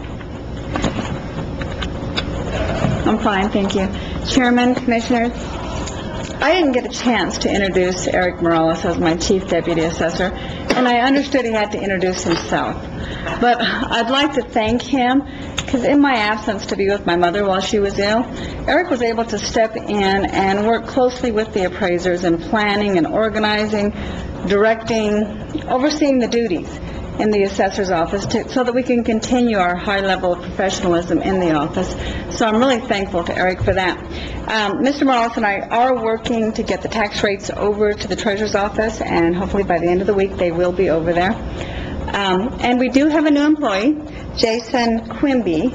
I'm fine, thank you. Chairman, Commissioners, I didn't get a chance to introduce Eric Morales as my Chief Deputy Assessor, and I understood he had to introduce himself. But I'd like to thank him, because in my absence to be with my mother while she was ill, Eric was able to step in and work closely with the appraisers in planning and organizing, directing, overseeing the duties in the assessor's office so that we can continue our high level of professionalism in the office. So I'm really thankful to Eric for that. Mr. Morales and I are working to get the tax rates over to the treasurer's office, and hopefully by the end of the week, they will be over there. And we do have a new employee, Jason Quimby,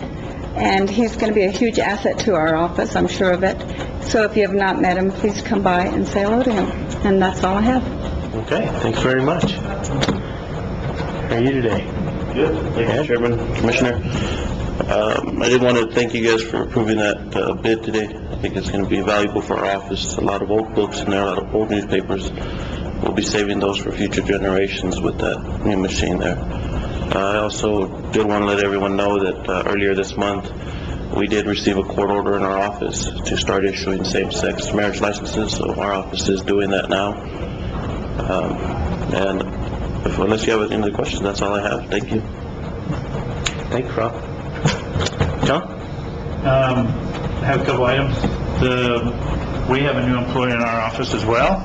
and he's going to be a huge asset to our office, I'm sure of it. So if you have not met him, please come by and say hello to him. And that's all I have. Okay, thanks very much. How are you today? Good. Thank you, Chairman, Commissioner. I did want to thank you guys for approving that bid today. I think it's going to be valuable for our office. A lot of old books in there, a lot of old newspapers. We'll be saving those for future generations with that new machine there. I also did want to let everyone know that earlier this month, we did receive a court order in our office to start issuing same-sex marriage licenses, so our office is doing that now. And unless you have any other questions, that's all I have. Thank you. Thanks, Rob. John? I have a couple items. We have a new employee in our office as well.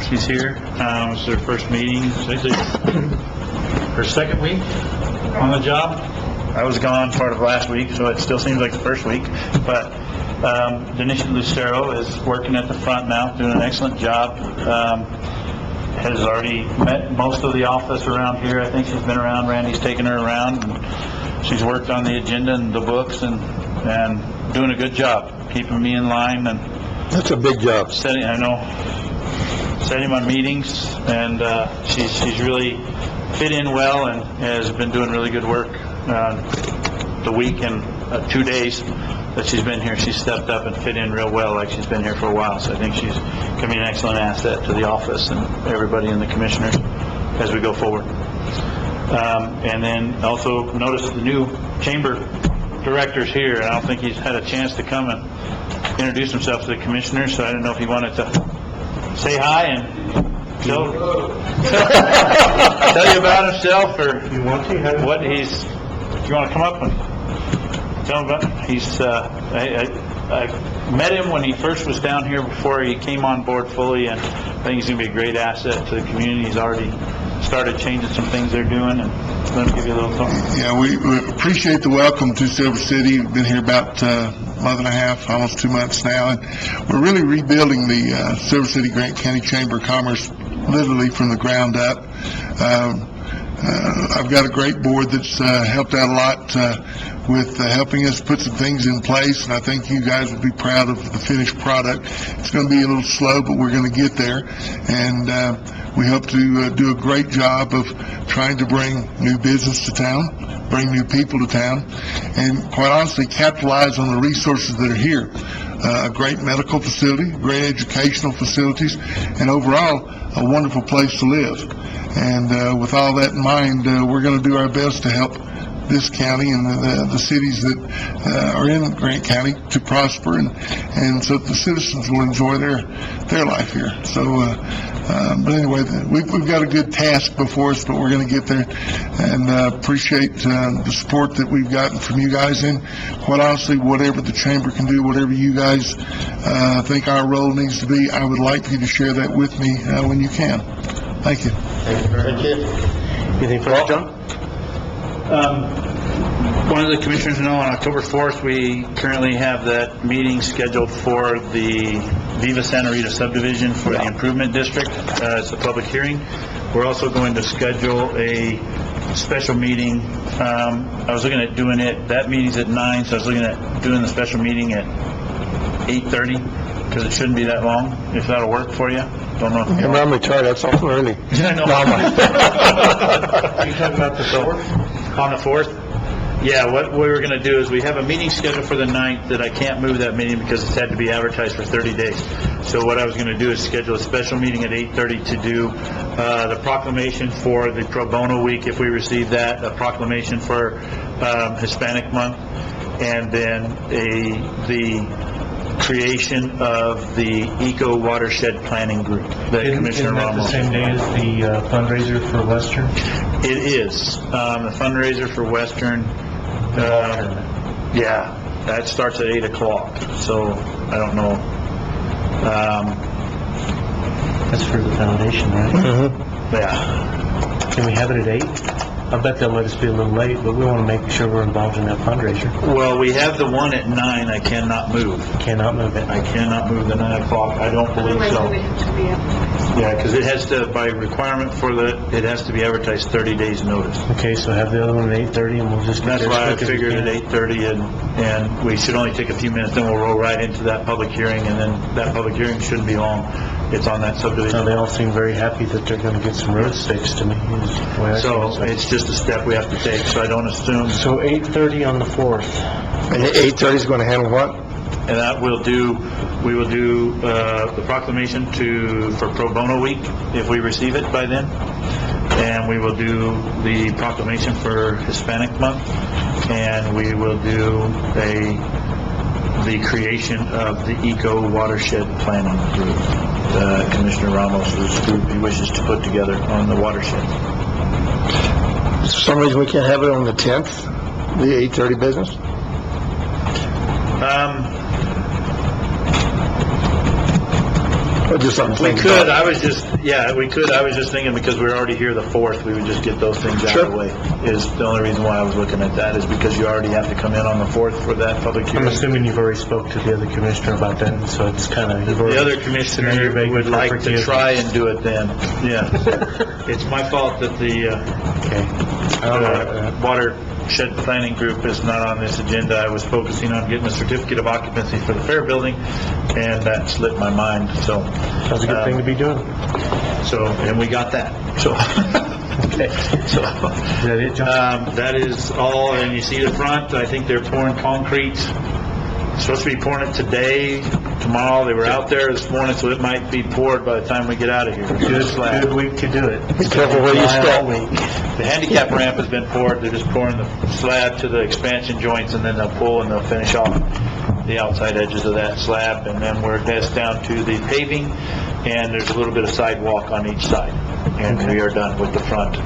She's here. It's her first meeting. It's actually her second week on the job. I was gone part of last week, so it still seems like the first week. But Denisha Lucero is working at the front now, doing an excellent job. Has already met most of the office around here. I think she's been around. Randy's taken her around. And she's worked on the agenda and the books and doing a good job, keeping me in line and That's a big job. setting my meetings, and she's really fit in well and has been doing really good work. The week and 2 days that she's been here, she's stepped up and fit in real well, like she's been here for a while. So I think she's going to be an excellent asset to the office and everybody in the commissioners as we go forward. And then also notice the new chamber director's here. I don't think he's had a chance to come and introduce himself to the commissioners, so I don't know if he wanted to say hi and tell you about himself, or what he's, if you want to come up and tell him about, I met him when he first was down here before he came on board fully, and I think he's going to be a great asset to the community. He's already started changing some things they're doing, and let me give you a little talk. Yeah, we appreciate the welcome to Silver City. We've been here about a month and a half, almost 2 months now, and we're really rebuilding the Silver City Grant County Chamber of Commerce literally from the ground up. I've got a great board that's helped out a lot with helping us put some things in place, and I think you guys will be proud of the finished product. It's going to be a little slow, but we're going to get there, and we hope to do a great job of trying to bring new business to town, bring new people to town, and quite honestly, capitalize on the resources that are here. A great medical facility, great educational facilities, and overall, a wonderful place to live. And with all that in mind, we're going to do our best to help this county and the cities that are in Grant County to prosper, and so that the citizens will enjoy their life here. So, but anyway, we've got a good task before us, but we're going to get there, and appreciate the support that we've gotten from you guys. And quite honestly, whatever the chamber can do, whatever you guys think our role needs to be, I would like for you to share that with me when you can. Thank you. Thank you. Anything further, John? One of the commissioners know on October 4th, we currently have that meeting scheduled for the Viva Santa Rita subdivision for the improvement district. It's a public hearing. We're also going to schedule a special meeting. I was looking at doing it, that meeting's at 9, so I was looking at doing the special meeting at 8:30, because it shouldn't be that long, if that'll work for you. Don't know if And I'm retired, that's awful early. I know. Are you talking about the 4th? On the 4th? Yeah, what we were going to do is we have a meeting scheduled for the 9th that I can't move that meeting because it's had to be advertised for 30 days. So what I was going to do is schedule a special meeting at 8:30 to do the proclamation for the Pro Bono Week, if we receive that, a proclamation for Hispanic Month, and then the creation of the Eco Watershed Planning Group that Commissioner Ramos... day as the fundraiser for Western? It is. The fundraiser for Western, yeah, that starts at 8 o'clock, so I don't know. That's for the foundation, right? Yeah. Can we have it at 8? I bet they'll let us be a little late, but we want to make sure we're involved in that fundraiser. Well, we have the one at 9, I cannot move. Cannot move it. I cannot move the 9 o'clock, I don't believe so. Yeah, because it has to, by requirement for it has to be advertised 30 days notice. Okay, so have the other one at 8:30 and we'll just... That's why I figured at 8:30 and we should only take a few minutes, then we'll roll right into that public hearing, and then that public hearing shouldn't be long. It's on that subdivision. Now, they all seem very happy that they're going to get some roads fixed to me. So it's just a step we have to take, so I don't assume... So 8:30 on the 4th. And 8:30 is going to handle what? And that we will do the proclamation for Pro Bono Week, if we receive it by then. And we will do the proclamation for Hispanic Month. And we will do the creation of the Eco Watershed Planning Group. Commissioner Ramos' group he wishes to put together on the watershed. For some reason, we can't have it on the 10th, the 8:30 business? Or just something to We think could, about? we could. I was just thinking because we're already here the 4th, we would just get those things out of the way. Is the only reason why I was looking at that is because you already have to come in on the 4th for that public hearing. I'm assuming you've already spoke to the other commissioner about that, so it's kind of... The other commissioner would like to try and do it then, yeah. It's my fault that the Watershed Planning Group is not on this agenda. I was focusing on getting a certificate of occupancy for the Fair Building, and that slipped my mind, so... That's a good thing to be doing. So, and we got that, so... Okay, so... Is that it, John? That is all, and you see the front, I think they're pouring concrete. Supposed to be pouring it today, tomorrow. They were out there this morning, so it might be poured by the time we get out of here. Good week to do it. Be careful where you step. The handicap ramp has been poured. They're just pouring the slab to the expansion joints, and then they'll pull and they'll finish off the outside edges of that slab, and then we're down to the paving, and there's a little bit of sidewalk on each side. And we are done with the front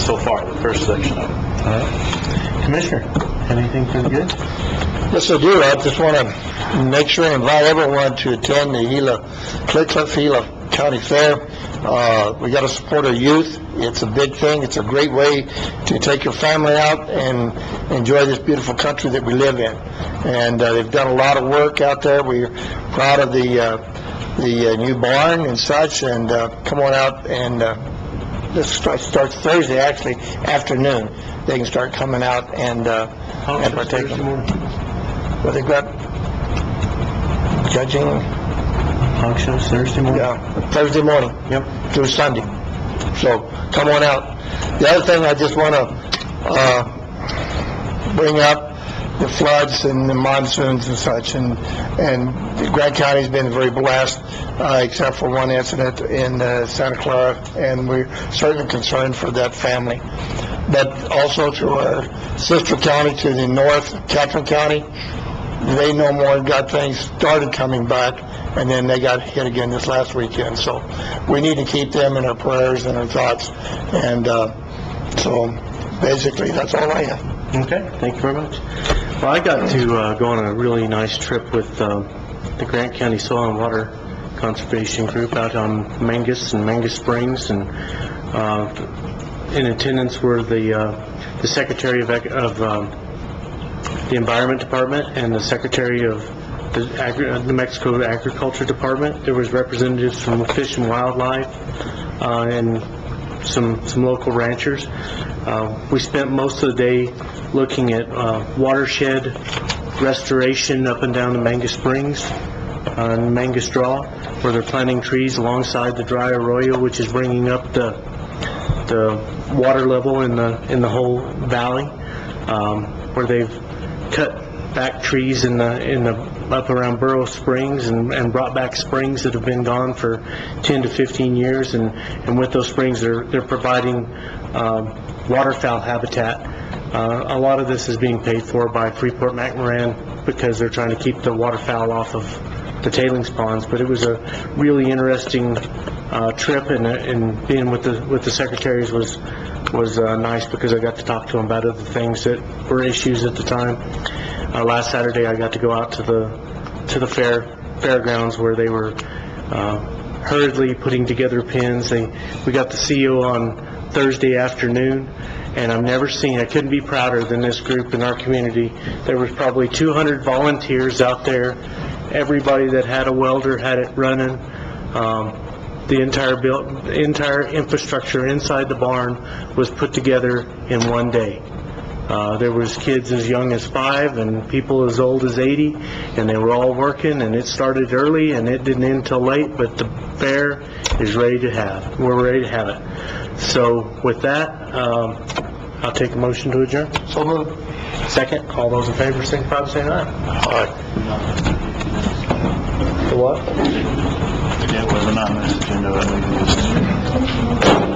so far, the first section of it. All right. Commissioner, anything for the good? Yes, I do. I just want to make sure and invite everyone to attend the Cliff Gila County Fair. We got to support our youth. It's a big thing. It's a great way to take your family out and enjoy this beautiful country that we live in. And they've done a lot of work out there. We're proud of the new barn and such. And come on out and this starts Thursday, actually, afternoon. They can start coming out and partake. Well, they've got judging. Functions Thursday morning? Yeah, Thursday morning. Yep. Through Sunday. So, come on out. The other thing I just want to bring up, the floods and the monsoons and such, and Grant County's been very blessed, except for one incident in Santa Clara, and we're certainly concerned for that family. But also to our sister county to the north, Catherine County, they no more got things started coming back, and then they got hit again this last weekend. So we need to keep them in our prayers and our thoughts. And so basically, that's all I have. Okay, thank you very much. Well, I got to go on a really nice trip with the Grant County Soil and Water Conservation Group out on Mangus and Mangus Springs, and in attendance were the Secretary of the Environment Department and the Secretary of the New Mexico Agriculture Department. There was representatives from Fish and Wildlife and some local ranchers. We spent most of the day looking at watershed restoration up and down the Mangus Springs and Mangus Draw, where they're planting trees alongside the dry arroyo, which is bringing up the water level in the whole valley, where they've cut back trees in the up around Burrow Springs and brought back springs that have been gone for 10 to 15 years, and with those springs they're providing waterfowl habitat A lot of this is being paid for by Freeport-McMoran because they're trying to keep the waterfowl off of the tailings ponds, but it was a really interesting trip, and being with the secretaries was nice because I got to talk to them about other things that were issues at the time. Last Saturday, I got to go out to the fairgrounds where they were hurriedly putting together pins. We got to see you on Thursday afternoon, and I couldn't be prouder than this group in our community. There was probably 200 volunteers out there. Everybody that had a welder had it running. The entire infrastructure inside the barn was put together in one day. There was kids as young as 5 and people as old as 80, and they were all working, and it started early and it didn't end till late, but the fair is ready to have. We're ready to have it. So with that, I'll take a motion to adjourn. So moved. Second, all those in favor, signify by saying aye. Aye. The what? Yeah, it was not on this agenda.